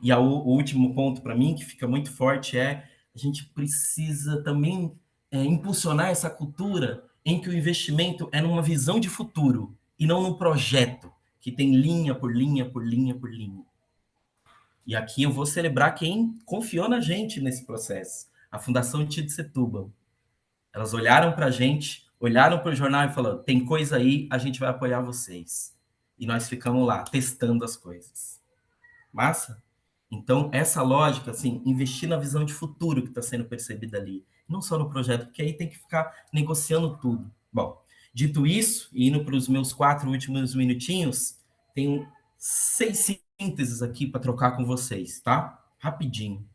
E o último ponto para mim, que fica muito forte, é a gente precisa também impulsionar essa cultura em que o investimento é numa visão de futuro e não num projeto que tem linha por linha, por linha, por linha. E aqui eu vou celebrar quem confiou na gente nesse processo. A Fundação Tite Setúbal. Elas olharam para a gente, olharam para o jornal e falaram, tem coisa aí, a gente vai apoiar vocês. E nós ficamos lá, testando as coisas. Massa? Então, essa lógica, assim, investir na visão de futuro que está sendo percebida ali. Não só no projeto, porque aí tem que ficar negociando tudo. Bom, dito isso, e indo para os meus 4 últimos minutinhos, tenho 6 sínteses aqui para trocar com vocês, tá? Rapidinho.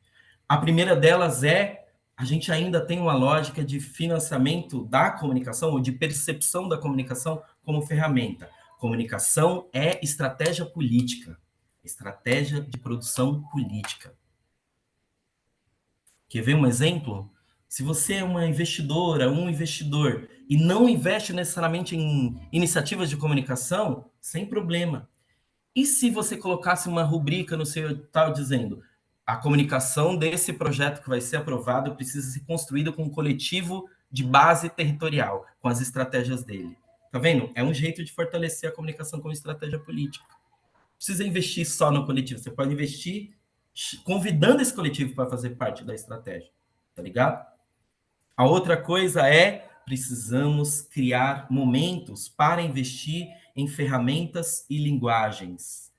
A primeira delas é, a gente ainda tem uma lógica de financiamento da comunicação, ou de percepção da comunicação como ferramenta. Comunicação é estratégia política. Estratégia de produção política. Quer ver um exemplo? Se você é uma investidora, um investidor, e não investe necessariamente em iniciativas de comunicação, sem problema. E se você colocasse uma rubrica no seu tal dizendo a comunicação desse projeto que vai ser aprovado precisa ser construída com um coletivo de base territorial, com as estratégias dele. Tá vendo? É um jeito de fortalecer a comunicação como estratégia política. Precisa investir só no coletivo, você pode investir convidando esse coletivo para fazer parte da estratégia, tá ligado? A outra coisa é, precisamos criar momentos para investir em ferramentas e linguagens.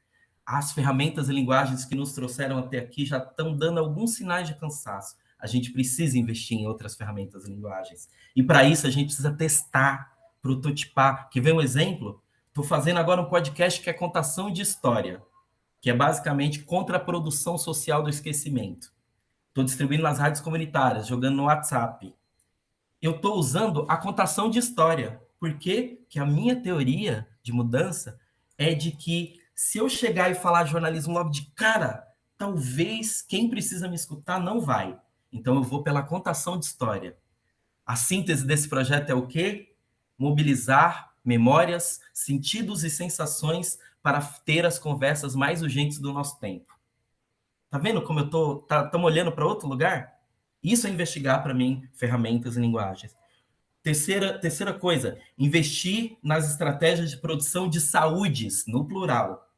As ferramentas e linguagens que nos trouxeram até aqui já estão dando alguns sinais de cansaço. A gente precisa investir em outras ferramentas e linguagens. E para isso a gente precisa testar, prototipar. Quer ver um exemplo? Estou fazendo agora um podcast que é contação de história, que é basicamente contra a produção social do esquecimento. Estou distribuindo nas rádios comunitárias, jogando no WhatsApp. Eu estou usando a contação de história. Por quê? Porque a minha teoria de mudança é de que se eu chegar e falar jornalismo logo de cara, talvez quem precisa me escutar não vai. Então eu vou pela contação de história. A síntese desse projeto é o quê? Mobilizar memórias, sentidos e sensações para ter as conversas mais urgentes do nosso tempo. Tá vendo como eu estamos olhando para outro lugar? Isso é investigar para mim ferramentas e linguagens. Terceira coisa, investir nas estratégias de produção de saúdes, no plural.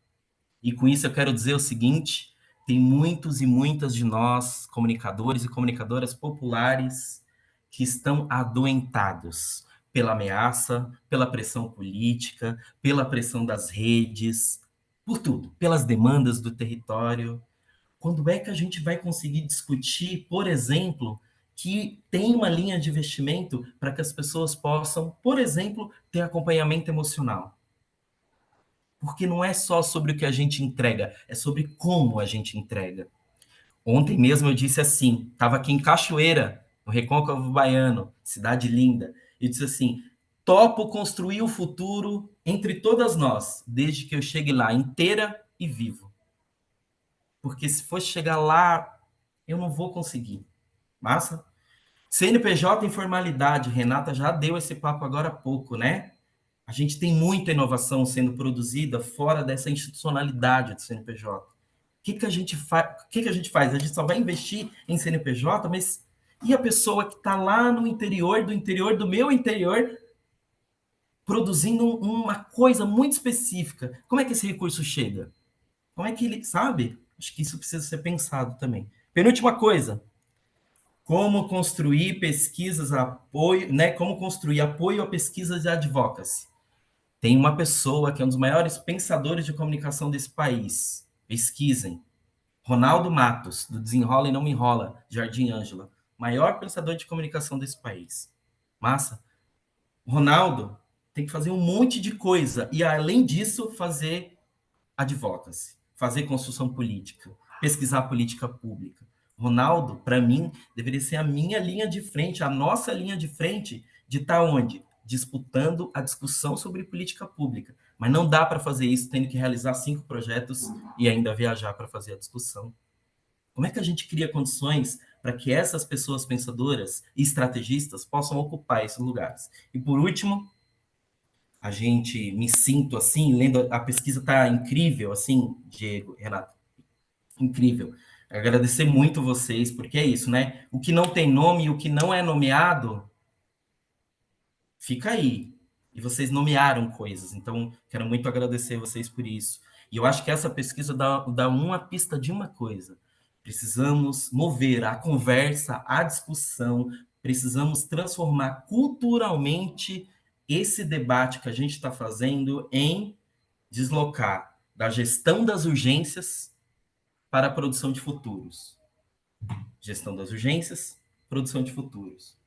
E com isso eu quero dizer o seguinte, tem muitos e muitas de nós, comunicadores e comunicadoras populares, que estão adoentados pela ameaça, pela pressão política, pela pressão das redes, por tudo, pelas demandas do território. Quando é que a gente vai conseguir discutir, por exemplo, que tem uma linha de investimento para que as pessoas possam, por exemplo, ter acompanhamento emocional? Porque não é só sobre o que a gente entrega, é sobre como a gente entrega. Ontem mesmo eu disse assim, estava aqui em Cachoeira, no Recôncavo Baiano, cidade linda, e disse assim, topo construir o futuro entre todas nós, desde que eu chegue lá inteira e vivo. Porque se for chegar lá, eu não vou conseguir. Massa? CNPJ informalidade, Renata já deu esse papo agora há pouco, né? A gente tem muita inovação sendo produzida fora dessa institucionalidade do CNPJ. O que a gente faz? A gente só vai investir em CNPJ, mas e a pessoa que está lá no interior do meu interior, produzindo uma coisa muito específica? Como é que esse recurso chega? Como é que ele, sabe? Acho que isso precisa ser pensado também. Penúltima coisa, como construir pesquisas, apoio, né? Como construir apoio a pesquisas de advocacy. Tem uma pessoa que é um dos maiores pensadores de comunicação desse país. Pesquisem. Ronaldo Matos, do Desenrola e Não Me Enrola, Jardim Ângela. Maior pensador de comunicação desse país. Massa? Ronaldo tem que fazer um monte de coisa. E, além disso, fazer advocacy. Fazer construção política. Pesquisar política pública. Ronaldo, para mim, deveria ser a minha linha de frente, a nossa linha de frente, de estar onde? Disputando a discussão sobre política pública. Mas não dá para fazer isso tendo que realizar 5 projetos e ainda viajar para fazer a discussão. Como é que a gente cria condições para que essas pessoas pensadoras e estrategistas possam ocupar esses lugares? E por último, a gente me sinto assim, lendo a pesquisa está incrível, assim, Diego, Renato, incrível. Agradecer muito vocês, porque é isso, né? O que não tem nome e o que não é nomeado fica aí. E vocês nomearam coisas, então quero muito agradecer vocês por isso. E eu acho que essa pesquisa dá uma pista de uma coisa. Precisamos mover a conversa, a discussão, precisamos transformar culturalmente esse debate que a gente está fazendo em deslocar da gestão das urgências para a produção de futuros. Gestão das urgências, produção de futuros.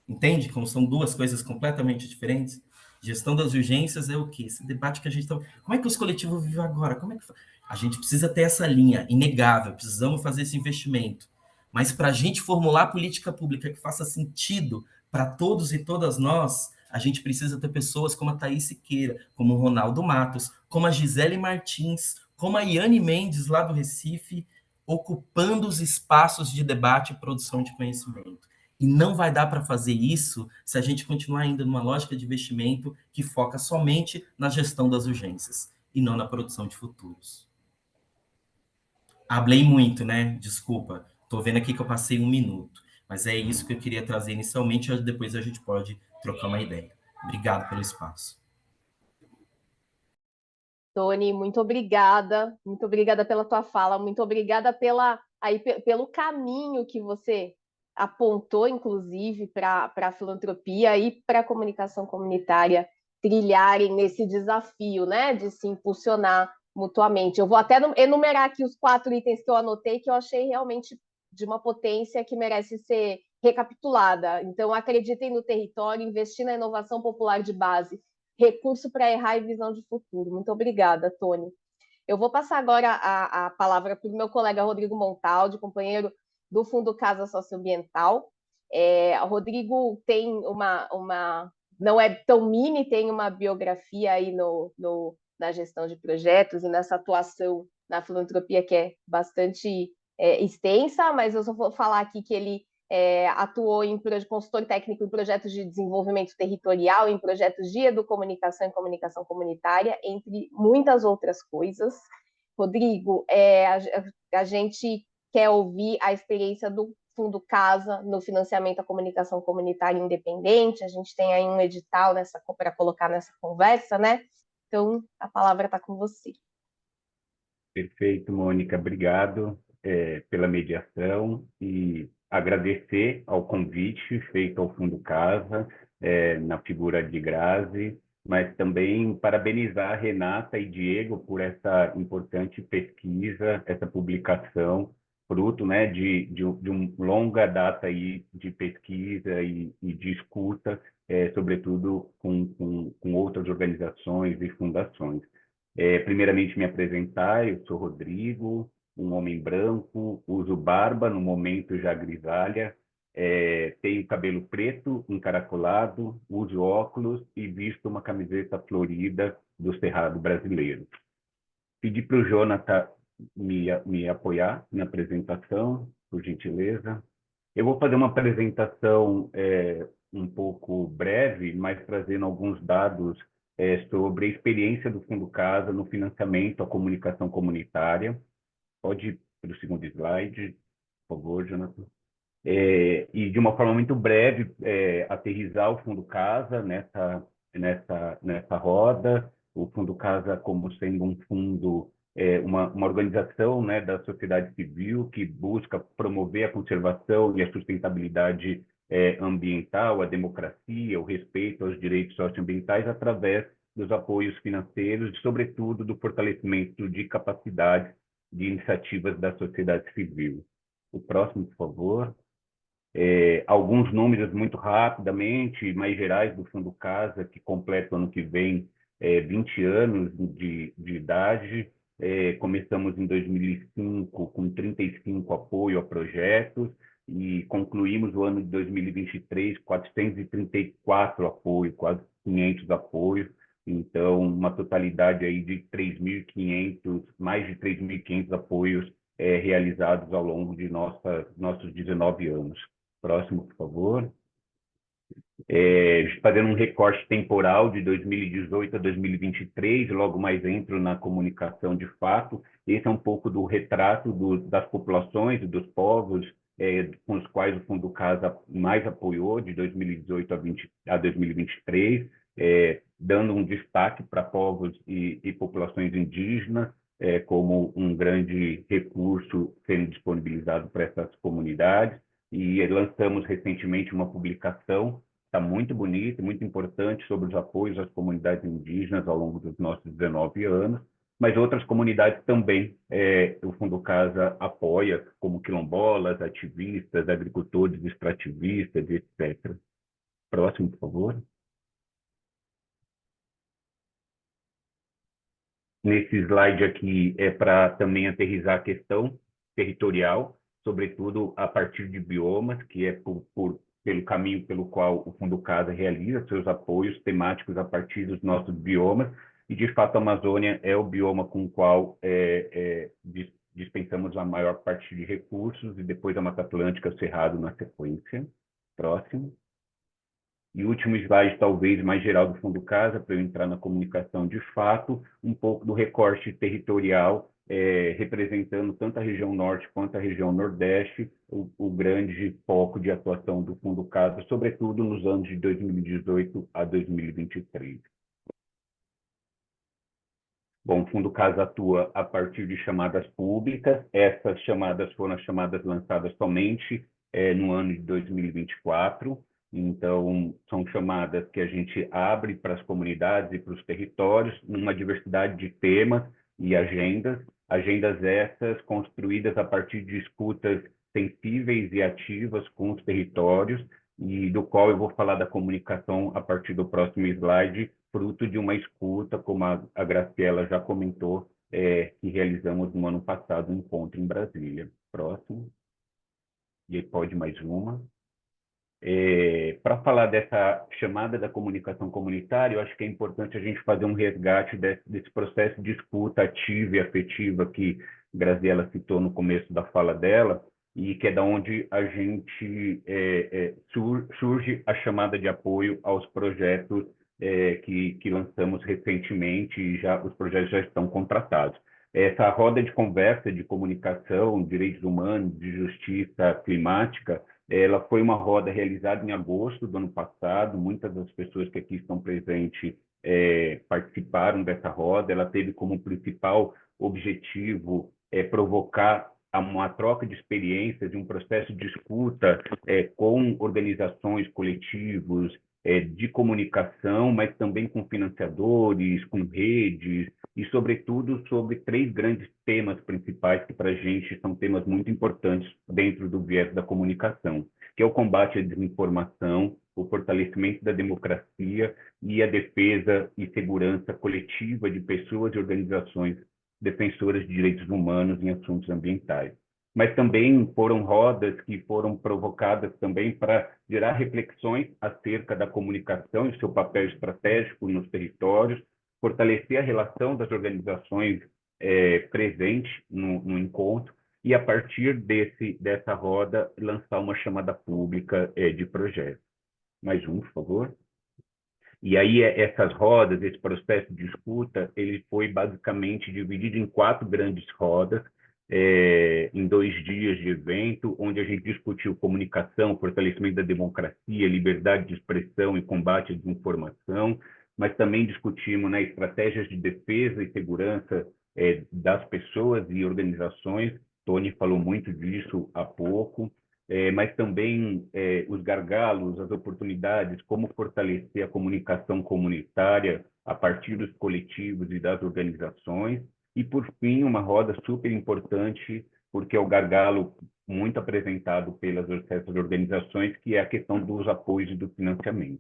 Entende como são duas coisas completamente diferentes? Gestão das urgências é o quê? Esse debate que a gente está... Como é que os coletivos vivem agora? Como é que... A gente precisa ter essa linha, inegável, precisamos fazer esse investimento. Mas para a gente formular política pública que faça sentido para todos e todas nós, a gente precisa ter pessoas como a Thaís Siqueira, como o Ronaldo Matos, como a Gisele Martins, como a Iane Mendes, lá do Recife, ocupando os espaços de debate e produção de conhecimento. E não vai dar para fazer isso se a gente continuar ainda numa lógica de investimento que foca somente na gestão das urgências e não na produção de futuros. Hablei muito, né? Desculpa. Estou vendo aqui que eu passei 1 minuto. Mas é isso que eu queria trazer inicialmente, e depois a gente pode trocar uma ideia. Obrigado pelo espaço. Tony, muito obrigada pela tua fala, muito obrigada pelo caminho que você apontou, inclusive, para a filantropia e para a comunicação comunitária trilharem nesse desafio, né, de se impulsionar mutuamente. Eu vou até enumerar aqui os 4 itens que eu anotei, que eu achei realmente de uma potência que merece ser recapitulada. Então, acreditem no território, investir na inovação popular de base, recurso para errar e visão de futuro. Muito obrigada, Tony. Eu vou passar agora a palavra para o meu colega Rodrigo Montaldi, companheiro do Fundo Casa Socioambiental. O Rodrigo tem não é tão mini, tem uma biografia aí na gestão de projetos e nessa atuação na filantropia que é bastante extensa, mas eu só vou falar aqui que ele atuou em consultor técnico em projetos de desenvolvimento territorial, em projetos de educomunicação e comunicação comunitária, entre muitas outras coisas. Rodrigo, a gente quer ouvir a experiência do Fundo Casa no financiamento à comunicação comunitária independente. A gente tem aí um edital para colocar nessa conversa, né? Então, a palavra está com você. Perfeito, Mônica. Obrigado pela mediação e agradecer ao convite feito ao Fundo Casa, na figura de Grazi, mas também parabenizar a Renata e Diego por essa importante pesquisa, essa publicação, fruto, né, de uma longa data aí de pesquisa e de escuta, sobretudo com outras organizações e fundações. Primeiramente, me apresentar, eu sou Rodrigo, um homem branco, uso barba, no momento já grisalha, tenho cabelo preto, encaracolado, uso óculos e visto uma camiseta florida do Cerrado Brasileiro. Pedi para o Jonathan me apoiar na apresentação, por gentileza. Eu vou fazer uma apresentação um pouco breve, mas trazendo alguns dados sobre a experiência do Fundo Casa no financiamento à comunicação comunitária. Pode ir para o segundo slide, por favor, Jonathan. E de uma forma muito breve, aterrissar o Fundo Casa nessa roda. O Fundo Casa como sendo um fundo, uma organização, né, da sociedade civil que busca promover a conservação e a sustentabilidade ambiental, a democracia, o respeito aos direitos socioambientais através dos apoios financeiros e, sobretudo, do fortalecimento de capacidades de iniciativas da sociedade civil. O próximo, por favor. Alguns números muito rapidamente, mais gerais do Fundo Casa, que completa ano que vem 20 anos de idade. Começamos em 2005 com 35 apoio a projetos e concluímos o ano de 2023 434 apoios, quase 500 apoios. Então, uma totalidade aí de 3.500, mais de 3.500 apoios realizados ao longo de nossos 19 anos. Próximo, por favor. Fazendo um recorte temporal de 2018 a 2023, logo mais entro na comunicação de fato. Esse é um pouco do retrato das populações e dos povos com os quais o Fundo Casa mais apoiou, de 2018 a 2023, dando um destaque para povos e populações indígenas, como um grande recurso sendo disponibilizado para essas comunidades. E lançamos recentemente uma publicação, está muito bonita, muito importante, sobre os apoios às comunidades indígenas ao longo dos nossos 19 anos, mas outras comunidades também o Fundo Casa apoia, como quilombolas, ativistas, agricultores, extrativistas, etc. Próximo, por favor. Nesse slide aqui é para também aterrissar a questão territorial, sobretudo a partir de biomas, que é pelo caminho pelo qual o Fundo Casa realiza seus apoios temáticos a partir dos nossos biomas, e de fato a Amazônia é o bioma com o qual dispensamos a maior parte de recursos, e depois a Mata Atlântica, o Cerrado na sequência. Próximo. E o último slide, talvez mais geral do Fundo Casa, para eu entrar na comunicação de fato, um pouco do recorte territorial, representando tanto a região norte quanto a região nordeste, o grande foco de atuação do Fundo Casa, sobretudo nos anos de 2018 a 2023. Bom, o Fundo Casa atua a partir de chamadas públicas. Essas chamadas foram as chamadas lançadas somente no ano de 2024. Então, são chamadas que a gente abre para as comunidades e para os territórios, numa diversidade de temas e agendas. Agendas essas construídas a partir de escutas sensíveis e ativas com os territórios, e do qual eu vou falar da comunicação a partir do próximo slide, fruto de uma escuta, como a Graciela já comentou, que realizamos no ano passado, um encontro em Brasília. Próximo. E aí pode mais uma. Para falar dessa chamada da comunicação comunitária, eu acho que é importante a gente fazer um resgate desse processo de escuta ativa e afetiva que Graziela citou no começo da fala dela, e que é da onde a gente surge a chamada de apoio aos projetos que lançamos recentemente, e os projetos já estão contratados. Essa roda de conversa de comunicação, direitos humanos, de justiça climática, ela foi uma roda realizada em agosto do ano passado. Muitas das pessoas que aqui estão presentes participaram dessa roda. Ela teve como principal objetivo provocar uma troca de experiências, de um processo de escuta com organizações, coletivos de comunicação, mas também com financiadores, com redes, e, sobretudo, sobre 3 grandes temas principais que, para a gente, são temas muito importantes dentro do viés da comunicação, que é o combate à desinformação, o fortalecimento da democracia e a defesa e segurança coletiva de pessoas e organizações defensoras de direitos humanos em assuntos ambientais. Mas também foram rodas que foram provocadas também para gerar reflexões acerca da comunicação e seu papel estratégico nos territórios, fortalecer a relação das organizações presentes no encontro, e, a partir dessa roda, lançar uma chamada pública de projeto. Mais um, por favor. E aí, essas rodas, esse processo de escuta, ele foi basicamente dividido em 4 grandes rodas, em 2 dias de evento, onde a gente discutiu comunicação, fortalecimento da democracia, liberdade de expressão e combate à desinformação, mas também discutimos, né, estratégias de defesa e segurança das pessoas e organizações. Tony falou muito disso há pouco. Mas também os gargalos, as oportunidades, como fortalecer a comunicação comunitária a partir dos coletivos e das organizações. E, por fim, uma roda super importante, porque é o gargalo muito apresentado essas organizações, que é a questão dos apoios e do financiamento.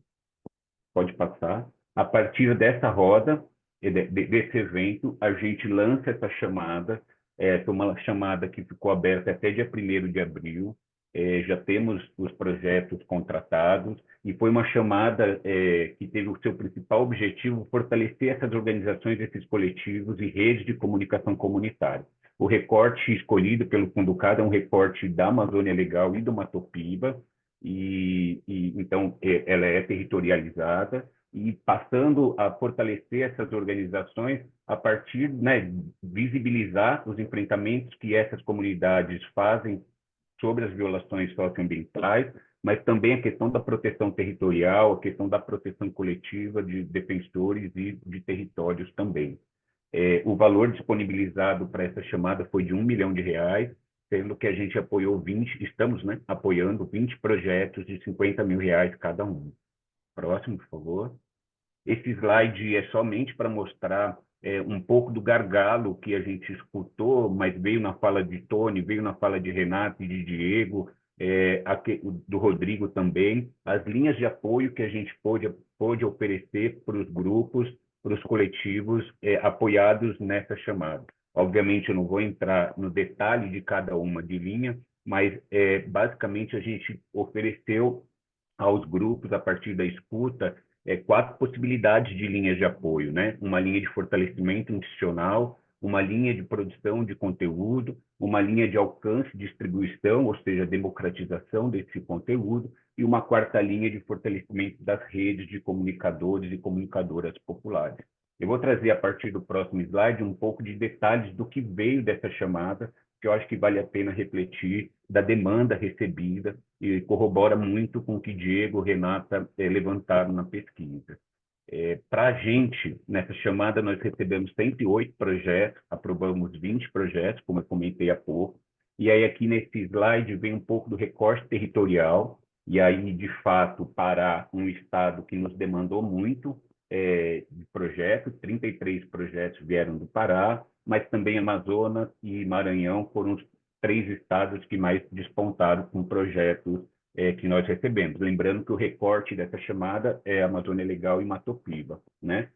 Pode passar. A partir dessa roda, desse evento, a gente lança essa chamada, foi uma chamada que ficou aberta até dia 1º de abril, já temos os projetos contratados, e foi uma chamada que teve o seu principal objetivo fortalecer essas organizações, esses coletivos e redes de comunicação comunitária. O recorte escolhido pelo Fundo Casa é um recorte da Amazônia Legal e do Matopiba, então ela é territorializada, e passando a fortalecer essas organizações a partir, né, visibilizar os enfrentamentos que essas comunidades fazem sobre as violações socioambientais, mas também a questão da proteção territorial, a questão da proteção coletiva de defensores e de territórios também. O valor disponibilizado para essa chamada foi de R$ 1 milhão, sendo que a gente apoiou 20, estamos, né, apoiando 20 projetos de R$ 50 mil cada um. Próximo, por favor. Esse slide é somente para mostrar um pouco do gargalo que a gente escutou, mas veio na fala de Tony, veio na fala de Renato e de Diego, do Rodrigo também, as linhas de apoio que a gente pôde oferecer para os grupos, para os coletivos apoiados nessa chamada. Obviamente, eu não vou entrar no detalhe de cada uma de linha, mas basicamente a gente ofereceu aos grupos, a partir da escuta, 4 possibilidades de linhas de apoio, né? Uma linha de fortalecimento institucional, uma linha de produção de conteúdo, uma linha de alcance e distribuição, ou seja, democratização desse conteúdo, e uma 4ª linha de fortalecimento das redes de comunicadores e comunicadoras populares. Eu vou trazer, a partir do próximo slide, um pouco de detalhes do que veio dessa chamada, que eu acho que vale a pena refletir, da demanda recebida, e corrobora muito com o que Diego e Renata levantaram na pesquisa. Para a gente, nessa chamada, nós recebemos 108 projetos, aprovamos 20 projetos, como eu comentei há pouco, e aí aqui nesse slide vem um pouco do recorte territorial, e aí, de fato, Pará, um estado que nos demandou muito de projetos, 33 projetos vieram do Pará, mas também Amazonas e Maranhão foram os 3 estados que mais despontaram com projetos que nós recebemos. Lembrando que o recorte dessa chamada é Amazônia Legal e Matopiba, né?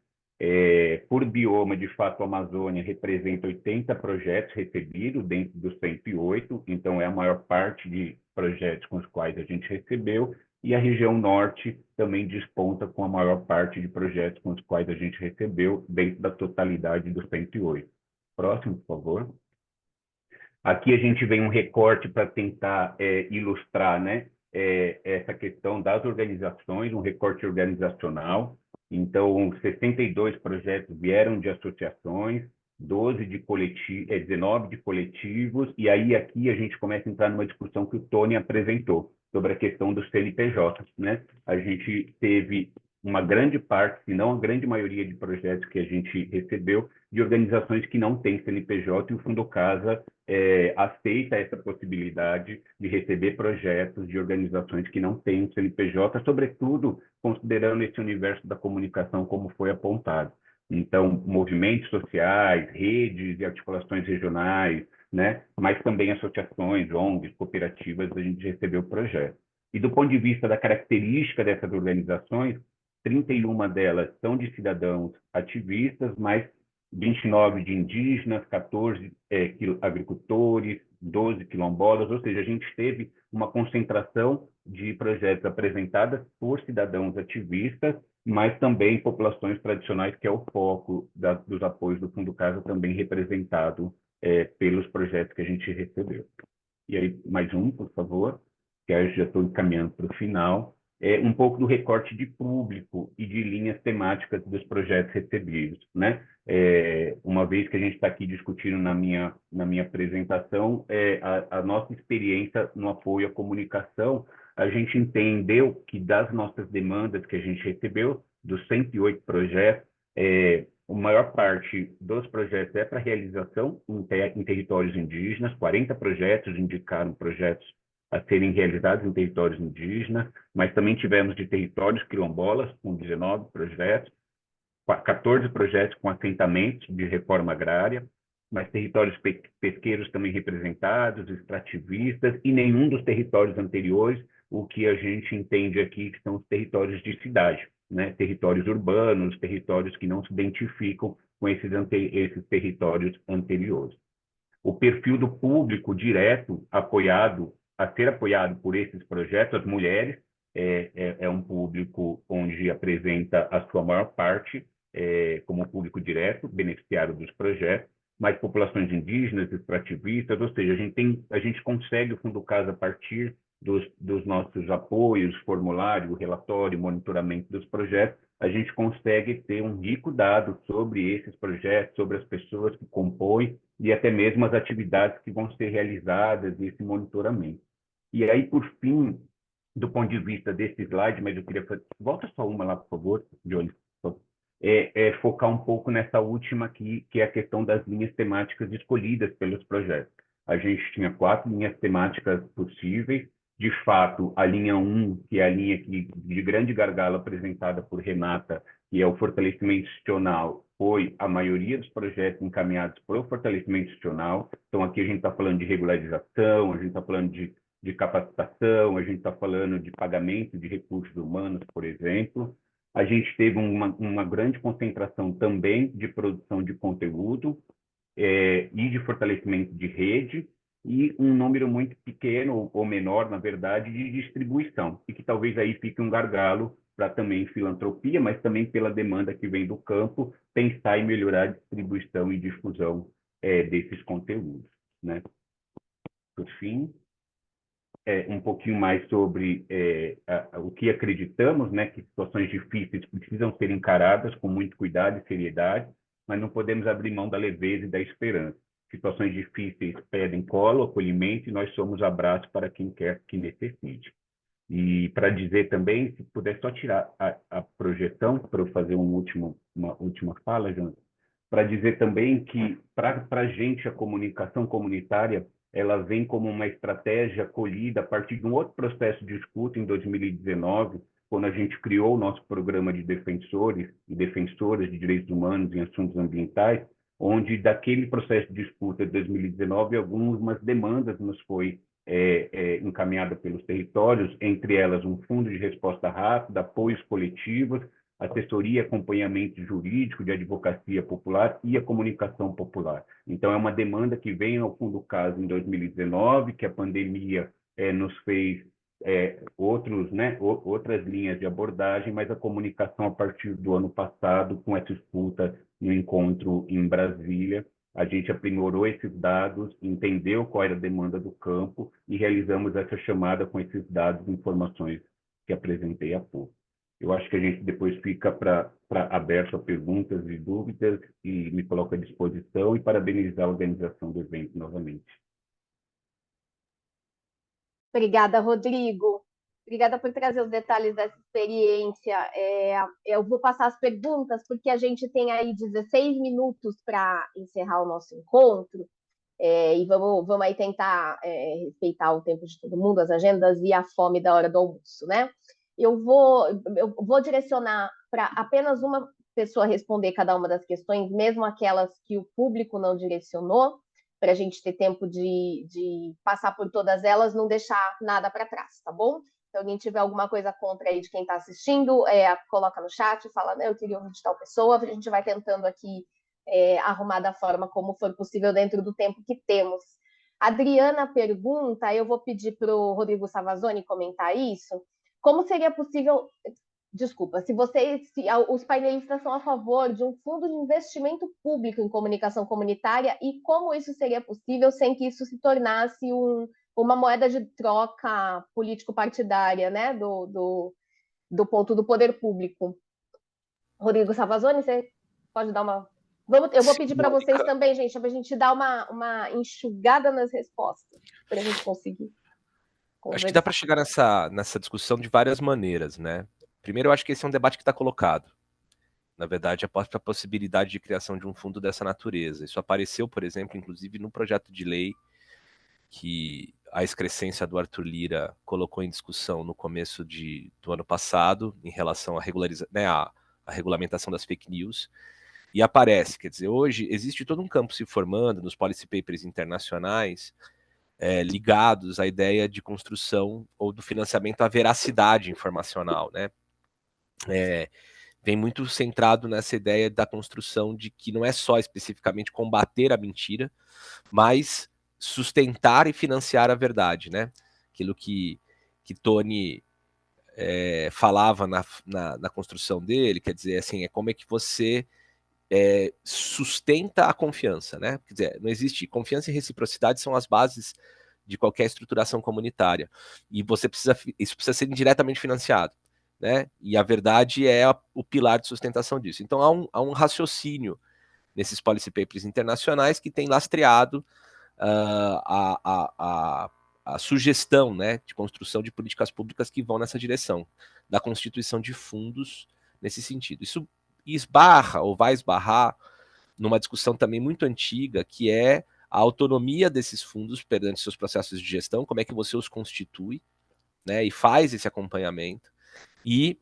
Por bioma, de fato, a Amazônia representa 80 projetos recebidos dentro dos 108, então é a maior parte de projetos com os quais a gente recebeu, e a região norte também desponta com a maior parte de projetos com os quais a gente recebeu dentro da totalidade dos 108. Próximo, por favor. Aqui a gente vem um recorte para tentar ilustrar, né, essa questão das organizações, um recorte organizacional. Então, 62 projetos vieram de associações, 19 de coletivos, e aí aqui a gente começa a entrar numa discussão que o Tony apresentou, sobre a questão dos CNPJs, né? A gente teve uma grande parte, se não a grande maioria de projetos que a gente recebeu, de organizações que não têm CNPJ, e o Fundo Casa aceita essa possibilidade de receber projetos de organizações que não têm um CNPJ, sobretudo considerando esse universo da comunicação como foi apontado. Então, movimentos sociais, redes e articulações regionais, né? Mas também associações, ONGs, cooperativas, a gente recebeu projetos. E do ponto de vista da característica dessas organizações, 31 delas são de cidadãos ativistas, mas 29 de indígenas, 14 agricultores, 12 quilombolas, ou seja, a gente teve uma concentração de projetos apresentados por cidadãos ativistas, mas também populações tradicionais, que é o foco dos apoios do Fundo Casa, também representado pelos projetos que a gente recebeu. E aí, mais um, por favor, que aí eu já estou encaminhando para o final. Um pouco do recorte de público e de linhas temáticas dos projetos recebidos, né? Uma vez que a gente está aqui discutindo na minha apresentação, a nossa experiência no apoio à comunicação, a gente entendeu que das nossas demandas que a gente recebeu, dos 108 projetos, a maior parte dos projetos é para realização em territórios indígenas, 40 projetos indicaram projetos a serem realizados em territórios indígenas, mas também tivemos de territórios quilombolas, com 19 projetos, 14 projetos com assentamentos de reforma agrária, mas territórios pesqueiros também representados, extrativistas, e nenhum dos territórios anteriores, o que a gente entende aqui que são os territórios de cidade, né? Territórios urbanos, territórios que não se identificam com esses territórios anteriores. O perfil do público direto a ser apoiado por esses projetos, as mulheres, é um público onde apresenta a sua maior parte como público direto, beneficiário dos projetos, mais populações indígenas, extrativistas, ou seja, a gente consegue o Fundo Casa a partir dos nossos apoios, formulário, relatório, monitoramento dos projetos, a gente consegue ter um rico dado sobre esses projetos, sobre as pessoas que compõem e até mesmo as atividades que vão ser realizadas e esse monitoramento. E aí, por fim, do ponto de vista desse slide, mas eu queria fazer... Volta só uma lá, por favor, Johnny. Focar um pouco nessa última aqui, que é a questão das linhas temáticas escolhidas pelos projetos. A gente tinha 4 linhas temáticas possíveis. De fato, a linha 1, que é a linha de grande gargalo apresentada por Renata, que é o fortalecimento institucional, foi a maioria dos projetos encaminhados para o fortalecimento institucional. Então, aqui a gente está falando de regularização, a gente está falando de capacitação, a gente está falando de pagamento de recursos humanos, por exemplo. A gente teve uma grande concentração também de produção de conteúdo e de fortalecimento de rede, e um número muito pequeno, ou menor, na verdade, de distribuição, e que talvez aí fique um gargalo para também filantropia, mas também pela demanda que vem do campo, pensar em melhorar a distribuição e difusão desses conteúdos, né? Por fim, um pouquinho mais sobre o que acreditamos, né, que situações difíceis precisam ser encaradas com muito cuidado e seriedade, mas não podemos abrir mão da leveza e da esperança. Situações difíceis pedem colo, acolhimento, e nós somos abraço para quem quer que necessite. E para dizer também, se puder só tirar a projeção, para eu fazer uma última fala, João, para dizer também que, para a gente, a comunicação comunitária, ela vem como uma estratégia colhida a partir de um outro processo de escuta em 2019, quando a gente criou o nosso programa de defensores e defensoras de direitos humanos em assuntos ambientais, onde daquele processo de escuta de 2019, algumas demandas nos foi encaminhada pelos territórios, entre elas um fundo de resposta rápida, apoios coletivos, assessoria, acompanhamento jurídico, de advocacia popular e a comunicação popular. Então, é uma demanda que vem ao fundo caso em 2019, que a pandemia nos fez outras linhas de abordagem, mas a comunicação a partir do ano passado, com essa escuta no encontro em Brasília, a gente aprimorou esses dados, entendeu qual era a demanda do campo e realizamos essa chamada com esses dados e informações que apresentei há pouco. Eu acho que a gente depois fica aberto a perguntas e dúvidas e me coloco à disposição e parabenizar a organização do evento novamente. Obrigada, Rodrigo. Obrigada por trazer os detalhes dessa experiência. Eu vou passar as perguntas, porque a gente tem aí 16 minutos para encerrar o nosso encontro, e vamos aí tentar respeitar o tempo de todo mundo, as agendas e a fome da hora do almoço, né? Eu vou direcionar para apenas uma pessoa responder cada uma das questões, mesmo aquelas que o público não direcionou, para a gente ter tempo de passar por todas elas, não deixar nada para trás, tá bom? Se alguém tiver alguma coisa contra aí de quem está assistindo, coloca no chat, fala, eu queria ouvir de tal pessoa, a gente vai tentando aqui arrumar da forma como for possível dentro do tempo que temos. A Adriana pergunta, eu vou pedir para o Rodrigo Savazoni comentar isso, como seria possível... Desculpa, se os painelistas são a favor de um fundo de investimento público em comunicação comunitária e como isso seria possível sem que isso se tornasse uma moeda de troca político-partidária, né, do ponto do poder público. Rodrigo Savazoni, você pode dar uma... Eu vou pedir para vocês também, gente, para a gente dar uma enxugada nas respostas, para a gente conseguir conversar. Acho que dá para chegar nessa discussão de várias maneiras, né? Primeiro, eu acho que esse é um debate que está colocado. Na verdade, a própria possibilidade de criação de um fundo dessa natureza. Isso apareceu, por exemplo, inclusive no projeto de lei que a excrescência do Arthur Lira colocou em discussão no começo do ano passado, em relação à regulamentação das fake news. E aparece, quer dizer, hoje existe todo um campo se formando nos policy papers internacionais ligados à ideia de construção ou do financiamento à veracidade informacional, né? Vem muito centrado nessa ideia da construção de que não é só especificamente combater a mentira, mas sustentar e financiar a verdade, né? Aquilo que Tony falava na construção dele, quer dizer, assim, como é que você sustenta a confiança, né? Quer dizer, não existe confiança e reciprocidade, são as bases de qualquer estruturação comunitária. E isso precisa ser indiretamente financiado, né? E a verdade é o pilar de sustentação disso. Então há um raciocínio nesses policy papers internacionais que tem lastreado a sugestão, né, de construção de políticas públicas que vão nessa direção, da constituição de fundos nesse sentido. Isso esbarra ou vai esbarrar numa discussão também muito antiga, que é a autonomia desses fundos perante seus processos de gestão, como é que você os constitui, né, e faz esse acompanhamento, e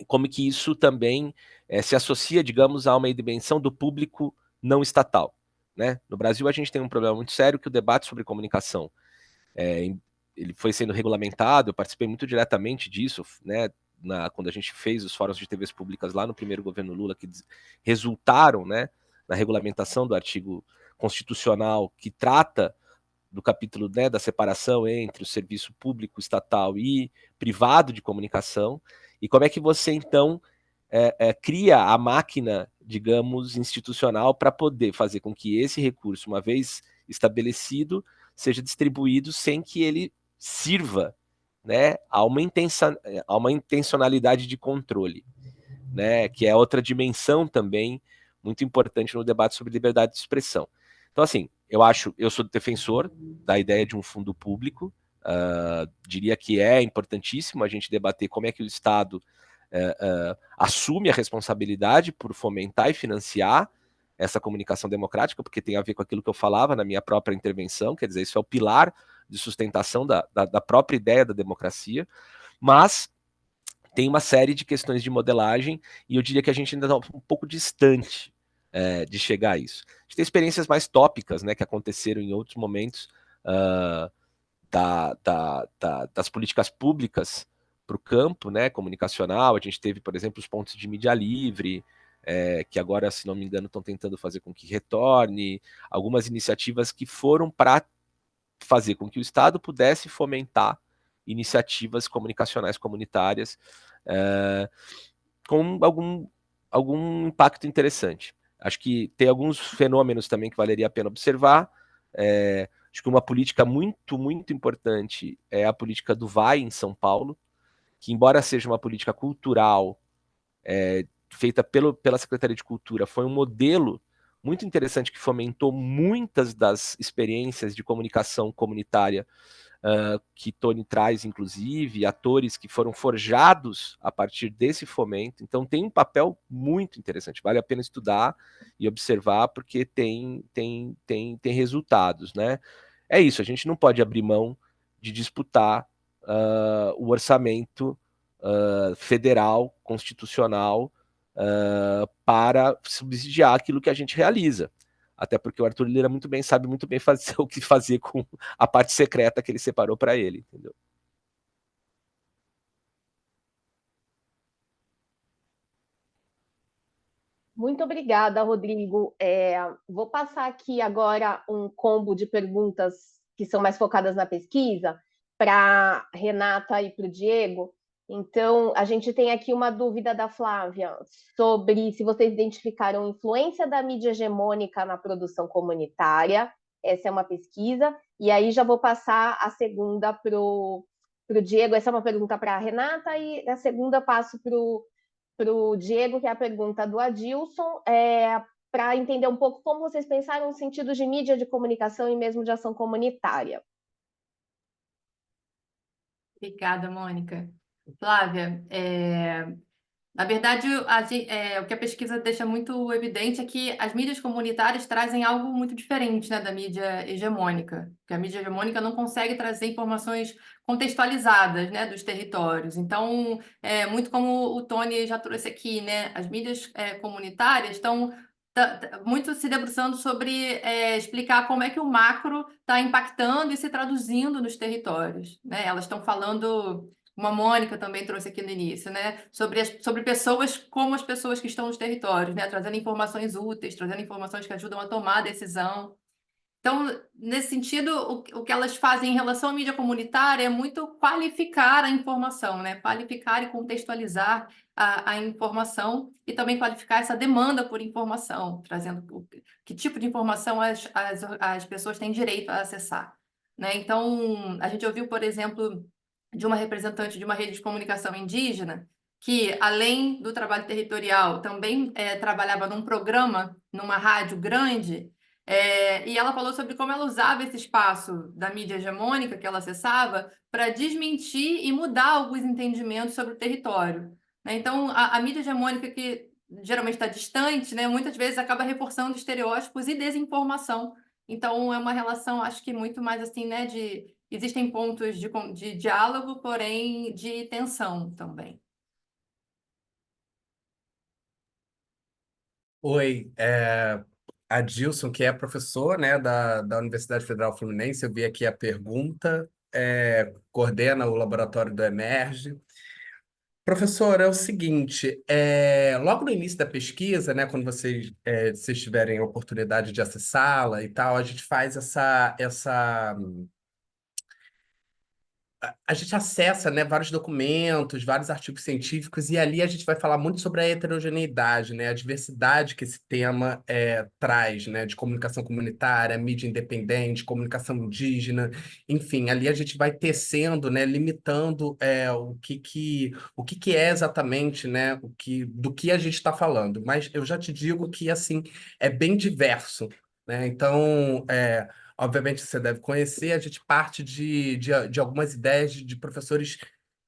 como que isso também se associa, digamos, a uma dimensão do público não estatal. Né? No Brasil, a gente tem um problema muito sério, que o debate sobre comunicação ele foi sendo regulamentado, eu participei muito diretamente disso, né, quando a gente fez os fóruns de TVs públicas lá no primeiro governo Lula, que resultaram, né, na regulamentação do artigo constitucional que trata do capítulo, né, da separação entre o serviço público estatal e privado de comunicação, e como é que você, então, cria a máquina, digamos, institucional para poder fazer com que esse recurso, uma vez estabelecido, seja distribuído sem que ele sirva, né, a uma intencionalidade de controle, né, que é outra dimensão também muito importante no debate sobre liberdade de expressão. Então, assim, eu sou defensor da ideia de um fundo público, diria que é importantíssimo a gente debater como é que o Estado assume a responsabilidade por fomentar e financiar essa comunicação democrática, porque tem a ver com aquilo que eu falava na minha própria intervenção, quer dizer, isso é o pilar de sustentação da própria ideia da democracia, mas tem uma série de questões de modelagem e eu diria que a gente ainda está um pouco distante de chegar a isso. A gente tem experiências mais tópicas, né, que aconteceram em outros momentos das políticas públicas para o campo, né, comunicacional. A gente teve, por exemplo, os pontos de mídia livre, que agora, se não me engano, estão tentando fazer com que retorne, algumas iniciativas que foram para fazer com que o Estado pudesse fomentar iniciativas comunicacionais comunitárias com algum impacto interessante. Acho que tem alguns fenômenos também que valeria a pena observar. Acho que uma política muito, muito importante é a política do VAI em São Paulo, que embora seja uma política cultural feita pela Secretaria de Cultura, foi um modelo muito interessante que fomentou muitas das experiências de comunicação comunitária que Tony traz, inclusive, atores que foram forjados a partir desse fomento. Então tem um papel muito interessante, vale a pena estudar e observar, porque tem resultados, né? É isso, a gente não pode abrir mão de disputar o orçamento federal, constitucional, para subsidiar aquilo que a gente realiza. Até porque o Arthur Lira sabe muito bem fazer o que fazer com a parte secreta que ele separou para ele, entendeu? Muito obrigada, Rodrigo. Vou passar aqui agora um combo de perguntas que são mais focadas na pesquisa para Renata e para o Diego. Então, a gente tem aqui uma dúvida da Flávia sobre se vocês identificaram influência da mídia hegemônica na produção comunitária. Essa é uma pesquisa. E aí já vou passar a segunda para o Diego. Essa é uma pergunta para a Renata e a segunda passo para o Diego, que é a pergunta do Adilson, para entender um pouco como vocês pensaram no sentido de mídia de comunicação e mesmo de ação comunitária. Obrigada, Mônica. Flávia, na verdade, o que a pesquisa deixa muito evidente é que as mídias comunitárias trazem algo muito diferente, né, da mídia hegemônica, porque a mídia hegemônica não consegue trazer informações contextualizadas, né, dos territórios. Então, muito como o Tony já trouxe aqui, né, as mídias comunitárias estão muito se debruçando sobre explicar como é que o macro está impactando e se traduzindo nos territórios, né? Elas estão falando, como a Mônica também trouxe aqui no início, né? Sobre pessoas como as pessoas que estão nos territórios, né? Trazendo informações úteis, trazendo informações que ajudam a tomar a decisão. Então, nesse sentido, o que elas fazem em relação à mídia comunitária é muito qualificar a informação, né? Qualificar e contextualizar a informação e também qualificar essa demanda por informação, trazendo que tipo de informação as pessoas têm direito a acessar, né? Então, a gente ouviu, por exemplo, de uma representante de uma rede de comunicação indígena que, além do trabalho territorial, também trabalhava num programa, numa rádio grande, e ela falou sobre como ela usava esse espaço da mídia hegemônica que ela acessava para desmentir e mudar alguns entendimentos sobre o território, né? Então, a mídia hegemônica, que geralmente está distante, né, muitas vezes acaba reforçando estereótipos e desinformação. Então, é uma relação, acho que muito mais assim, né, existem pontos de diálogo, porém de tensão também. Oi, Adilson, que é professor, né, da Universidade Federal Fluminense, eu vi aqui a pergunta, coordena o laboratório do Emerge. Professor, é o seguinte, logo no início da pesquisa, né, quando vocês tiverem a oportunidade de acessá-la e tal, a gente faz a gente acessa, né, vários documentos, vários artigos científicos, e ali a gente vai falar muito sobre a heterogeneidade, né, a diversidade que esse tema traz, né, de comunicação comunitária, mídia independente, comunicação indígena, enfim, ali a gente vai tecendo, né, limitando o que é exatamente, né, do que a gente está falando. Mas eu já te digo que, assim, é bem diverso, né, então... obviamente você deve conhecer, a gente parte de algumas ideias de professores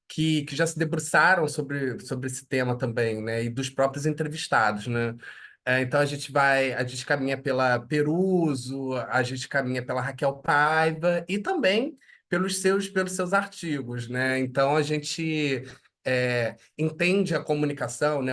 que já se debruçaram sobre esse tema também, né? E dos próprios entrevistados, né? Então a gente caminha pela Peruso, a gente caminha pela Raquel Paiva e também pelos seus artigos, né? Então a gente entende a comunicação, né?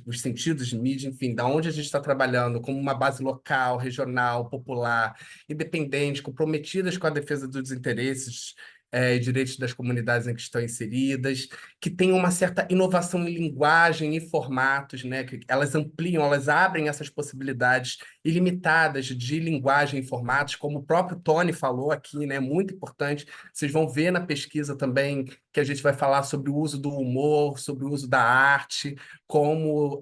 Os sentidos de mídia, enfim, da onde a gente está trabalhando como uma base local, regional, popular, independente, comprometidas com a defesa dos interesses e direitos das comunidades em que estão inseridas, que tem uma certa inovação em linguagem e formatos, né? Que elas ampliam, elas abrem essas possibilidades ilimitadas de linguagem e formatos, como o próprio Tony falou aqui, né? Muito importante. Vocês vão ver na pesquisa também que a gente vai falar sobre o uso do humor, sobre o uso da arte, como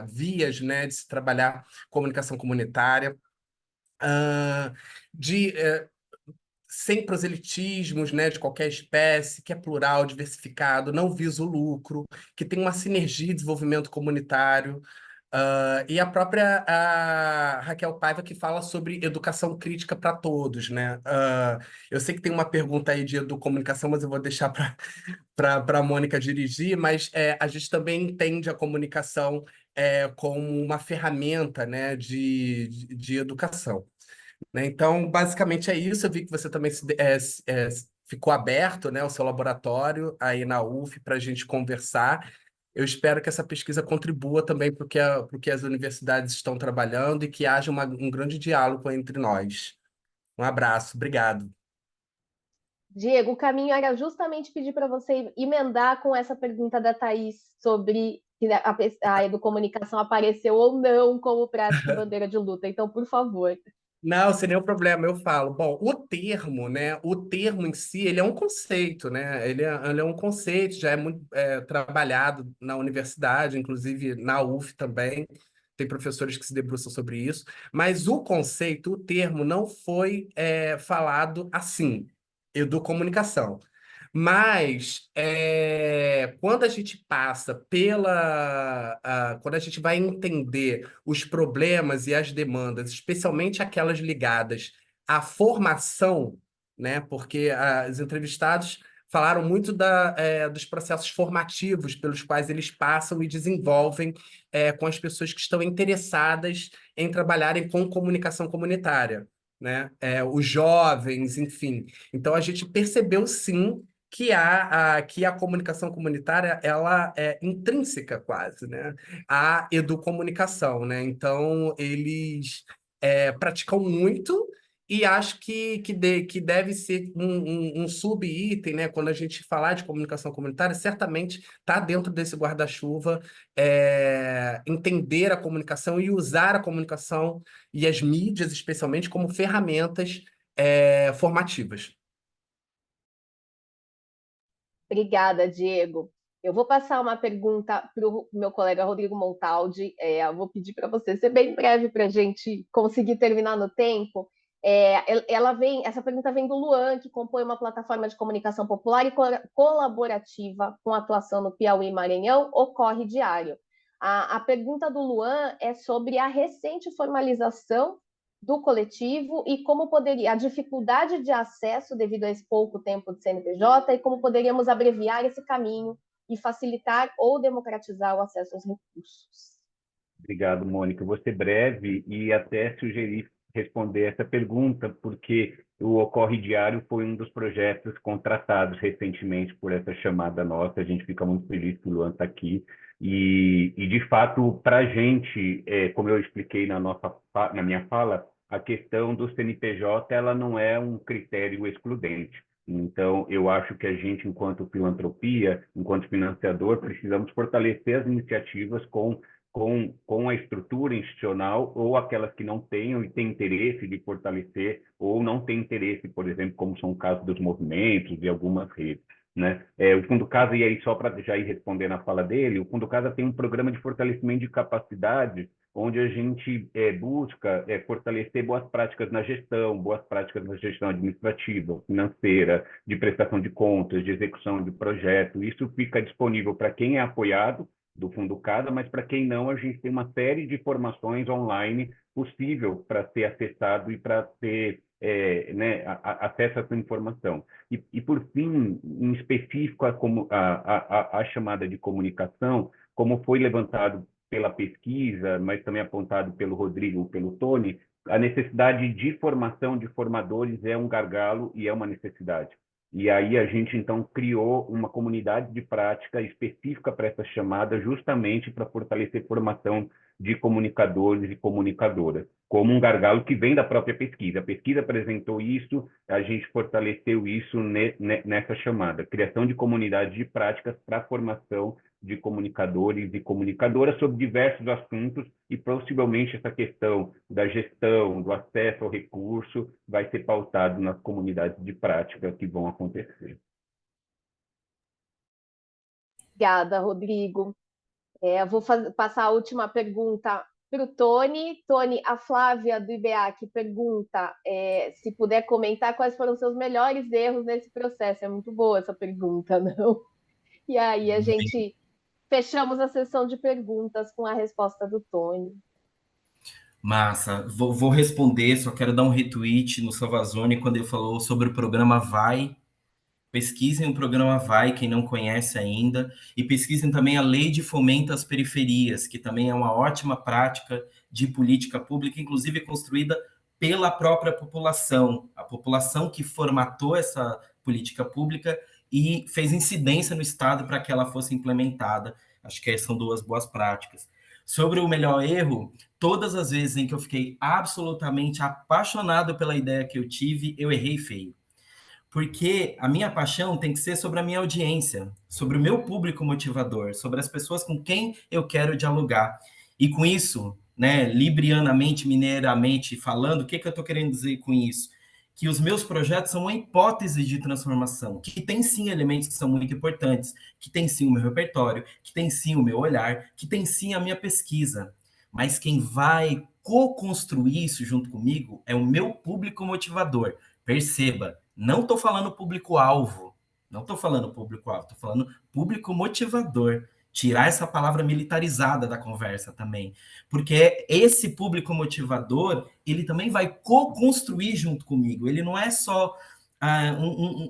vias, né, de se trabalhar comunicação comunitária. Ah, de sem proselitismos, né, de qualquer espécie, que é plural, diversificado, não visa o lucro, que tem uma sinergia de desenvolvimento comunitário. E a própria Raquel Paiva que fala sobre educação crítica para todos, né? Eu sei que tem uma pergunta aí de educomunicação, mas eu vou deixar para a Mônica dirigir, mas a gente também entende a comunicação como uma ferramenta, né, de educação, né? Então, basicamente é isso. Eu vi que você também ficou aberto, né, o seu laboratório aí na UF para a gente conversar. Eu espero que essa pesquisa contribua também para o que as universidades estão trabalhando e que haja um grande diálogo entre nós. Um abraço, obrigado. Diego, o caminho era justamente pedir para você emendar com essa pergunta da Thaís sobre se a educomunicação apareceu ou não como prática e bandeira de luta. Então, por favor. Não, sem nenhum problema, eu falo. Bom, o termo, né? O termo em si, ele é um conceito, né? Ele é um conceito, já é muito trabalhado na universidade, inclusive na UF também. Tem professores que se debruçam sobre isso. Mas o conceito, o termo, não foi falado assim, educomunicação. Mas quando a gente passa quando a gente vai entender os problemas e as demandas, especialmente aquelas ligadas à formação, né? Porque os entrevistados falaram muito dos processos formativos pelos quais eles passam e desenvolvem com as pessoas que estão interessadas em trabalharem com comunicação comunitária, né? Os jovens, enfim. Então a gente percebeu sim que a comunicação comunitária ela é intrínseca quase, né, à educomunicação, né? Então eles praticam muito E acho que deve ser um sub-item, né? Quando a gente falar de comunicação comunitária, certamente está dentro desse guarda-chuva, entender a comunicação e usar a comunicação e as mídias, especialmente, como ferramentas, formativas. Obrigada, Diego. Eu vou passar uma pergunta para o meu colega Rodrigo Montaldi. Eu vou pedir para você ser bem breve para a gente conseguir terminar no tempo. Essa pergunta vem do Luan, que compõe uma plataforma de comunicação popular e colaborativa com atuação no Piauí e Maranhão, Ocorre Diário. A pergunta do Luan é sobre a recente formalização do coletivo e como poderia, a dificuldade de acesso devido a esse pouco tempo de CNPJ e como poderíamos abreviar esse caminho e facilitar ou democratizar o acesso aos recursos. Obrigado, Mônica. Vou ser breve e até sugerir responder essa pergunta, porque o Ocorre Diário foi um dos projetos contratados recentemente por essa chamada nossa. A gente fica muito feliz que o Luan está aqui. E, de fato, para a gente, como eu expliquei na minha fala, a questão do CNPJ ela não é um critério excludente. Então, eu acho que a gente, enquanto filantropia, enquanto financiador, precisamos fortalecer as iniciativas com a estrutura institucional ou aquelas que não tenham e têm interesse de fortalecer ou não têm interesse, por exemplo, como são o caso dos movimentos e algumas redes. Né? O Fundo Casa, e aí só para já ir responder na fala dele, o Fundo Casa tem um programa de fortalecimento de capacidade onde a gente busca fortalecer boas práticas na gestão administrativa, financeira, de prestação de contas, de execução de projeto. Isso fica disponível para quem é apoiado do Fundo Casa, mas para quem não, a gente tem uma série de formações online possível para ser acessado e para ter acesso a essa informação. E, por fim, em específico, a chamada de comunicação, como foi levantado pela pesquisa, mas também apontado pelo Rodrigo, pelo Tony, a necessidade de formação de formadores é um gargalo e é uma necessidade. E aí a gente, então, criou uma comunidade de prática específica para essa chamada, justamente para fortalecer a formação de comunicadores e comunicadoras, como um gargalo que vem da própria pesquisa. A pesquisa apresentou isso, a gente fortaleceu isso nessa chamada, criação de comunidades de práticas para a formação de comunicadores e comunicadoras sobre diversos assuntos, e possivelmente essa questão da gestão, do acesso ao recurso, vai ser pautado nas comunidades de prática que vão acontecer. Obrigada, Rodrigo. Vou passar a última pergunta para o Tony. Tony, a Flávia do IBEAC pergunta se puder comentar quais foram os seus melhores erros nesse processo. É muito boa essa pergunta, não? E aí a gente fechamos a sessão de perguntas com a resposta do Tony. Massa, vou responder, só quero dar um retweet no Salvazone quando ele falou sobre o programa Vai. Pesquisem o programa Vai, quem não conhece ainda, e pesquisem também a Lei de Fomento às Periferias, que também é uma ótima prática de política pública, inclusive construída pela própria população, a população que formatou essa política pública e fez incidência no Estado para que ela fosse implementada. Acho que são duas boas práticas. Sobre o melhor erro, todas as vezes em que eu fiquei absolutamente apaixonado pela ideia que eu tive, eu errei feio. Porque a minha paixão tem que ser sobre a minha audiência, sobre o meu público motivador, sobre as pessoas com quem eu quero dialogar. E com isso, né, librianamente, mineiramente falando, o que eu estou querendo dizer com isso? Que os meus projetos são uma hipótese de transformação, que tem sim elementos que são muito importantes, que tem sim o meu repertório, que tem sim o meu olhar, que tem sim a minha pesquisa. Mas quem vai co-construir isso junto comigo é o meu público motivador. Perceba, não estou falando público-alvo, não estou falando público-alvo, estou falando público motivador. Tirar essa palavra militarizada da conversa também. Porque esse público motivador, ele também vai co-construir junto comigo. Ele não é só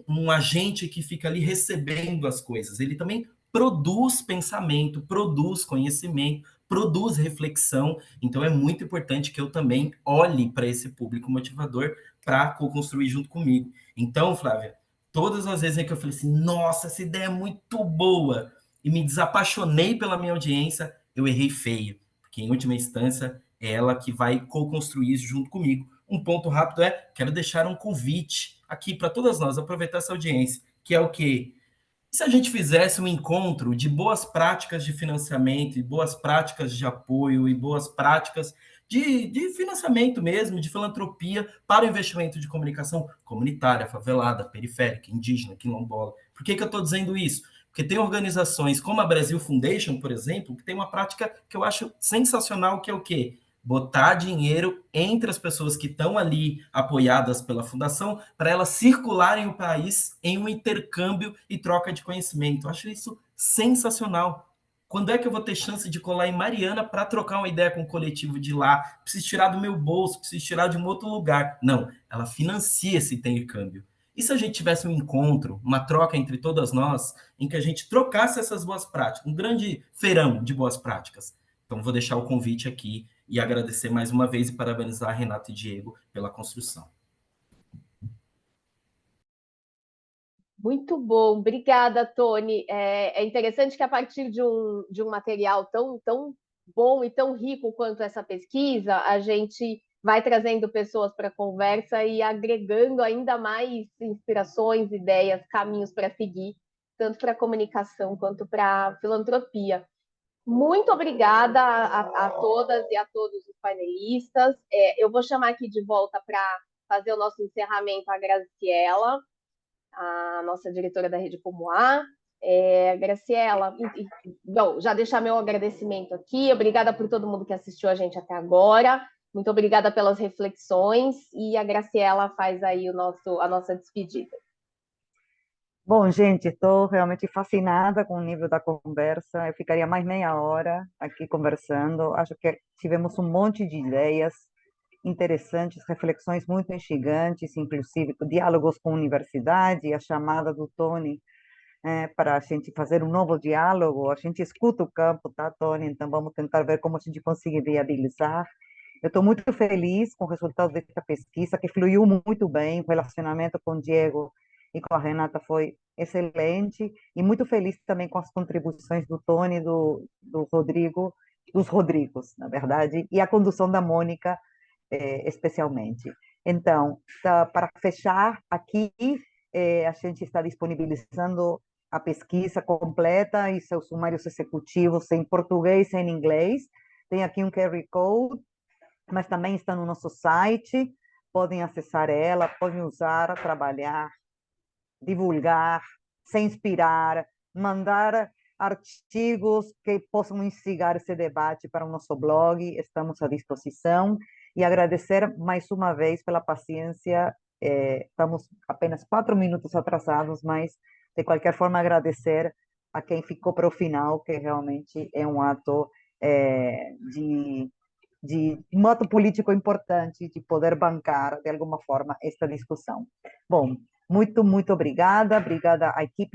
um agente que fica ali recebendo as coisas. Ele também produz pensamento, produz conhecimento, produz reflexão. Então é muito importante que eu também olhe para esse público motivador para co-construir junto comigo. Então, Flávia, todas as vezes em que eu falei assim, nossa, essa ideia é muito boa, e me desapaixonei pela minha audiência, eu errei feio, porque em última instância é ela que vai co-construir isso junto comigo, um ponto rápido quero deixar um convite aqui para todas nós, aproveitar essa audiência, que é o quê? E se a gente fizesse um encontro de boas práticas de financiamento, e boas práticas de apoio, e boas práticas de financiamento mesmo, de filantropia para o investimento de comunicação comunitária, favelada, periférica, indígena, quilombola. Por que eu estou dizendo isso? Porque tem organizações como a Brasil Foundation, por exemplo, que tem uma prática que eu acho sensacional, que é o quê? Botar dinheiro entre as pessoas que estão ali apoiadas pela fundação para elas circularem o país em um intercâmbio e troca de conhecimento. Eu acho isso sensacional. Quando é que eu vou ter chance de colar em Mariana para trocar uma ideia com o coletivo de lá? Preciso tirar do meu bolso, preciso tirar de um outro lugar. Não, ela financia esse intercâmbio. E se a gente tivesse um encontro, uma troca entre todas nós, em que a gente trocasse essas boas práticas, um grande feirão de boas práticas? Então, vou deixar o convite aqui e agradecer mais uma vez e parabenizar a Renata e Diego pela construção. Muito bom, obrigada, Tony. É interessante que a partir de um material tão bom e tão rico quanto essa pesquisa, a gente vai trazendo pessoas para a conversa e agregando ainda mais inspirações, ideias, caminhos para seguir, tanto para a comunicação quanto para a filantropia. Muito obrigada a todas e a todos os panelistas. Eu vou chamar aqui de volta para fazer o nosso encerramento a Graciela, a nossa diretora da Rede Comoá. Graciela, bom, já deixar meu agradecimento aqui. Obrigada por todo mundo que assistiu a gente até agora. Muito obrigada pelas reflexões. E a Graciela faz aí a nossa despedida. Bom, gente, estou realmente fascinada com o nível da conversa. Eu ficaria mais meia hora aqui conversando. Acho que tivemos um monte de ideias interessantes, reflexões muito instigantes, inclusive diálogos com a universidade, a chamada do Tony para a gente fazer um novo diálogo. A gente escuta o campo, tá, Tony? Então vamos tentar ver como a gente consegue viabilizar. Eu estou muito feliz com o resultado dessa pesquisa, que fluiu muito bem, o relacionamento com o Diego e com a Renata foi excelente, e muito feliz também com as contribuições do Tony, do Rodrigo, dos Rodrigos, na verdade, e a condução da Mônica, especialmente. Então, para fechar aqui, a gente está disponibilizando a pesquisa completa e seus sumários executivos em português e em inglês. Tem aqui um QR Code, mas também está no nosso site, podem acessar ela, podem usar, trabalhar, divulgar, se inspirar, mandar artigos que possam instigar esse debate para o nosso blog, estamos à disposição, e agradecer mais uma vez pela paciência, estamos apenas 4 minutos atrasados, mas de qualquer forma agradecer a quem ficou para o final, que realmente é um ato de um ato político importante, de poder bancar, de alguma forma, esta discussão. Bom, muito obrigada à equipe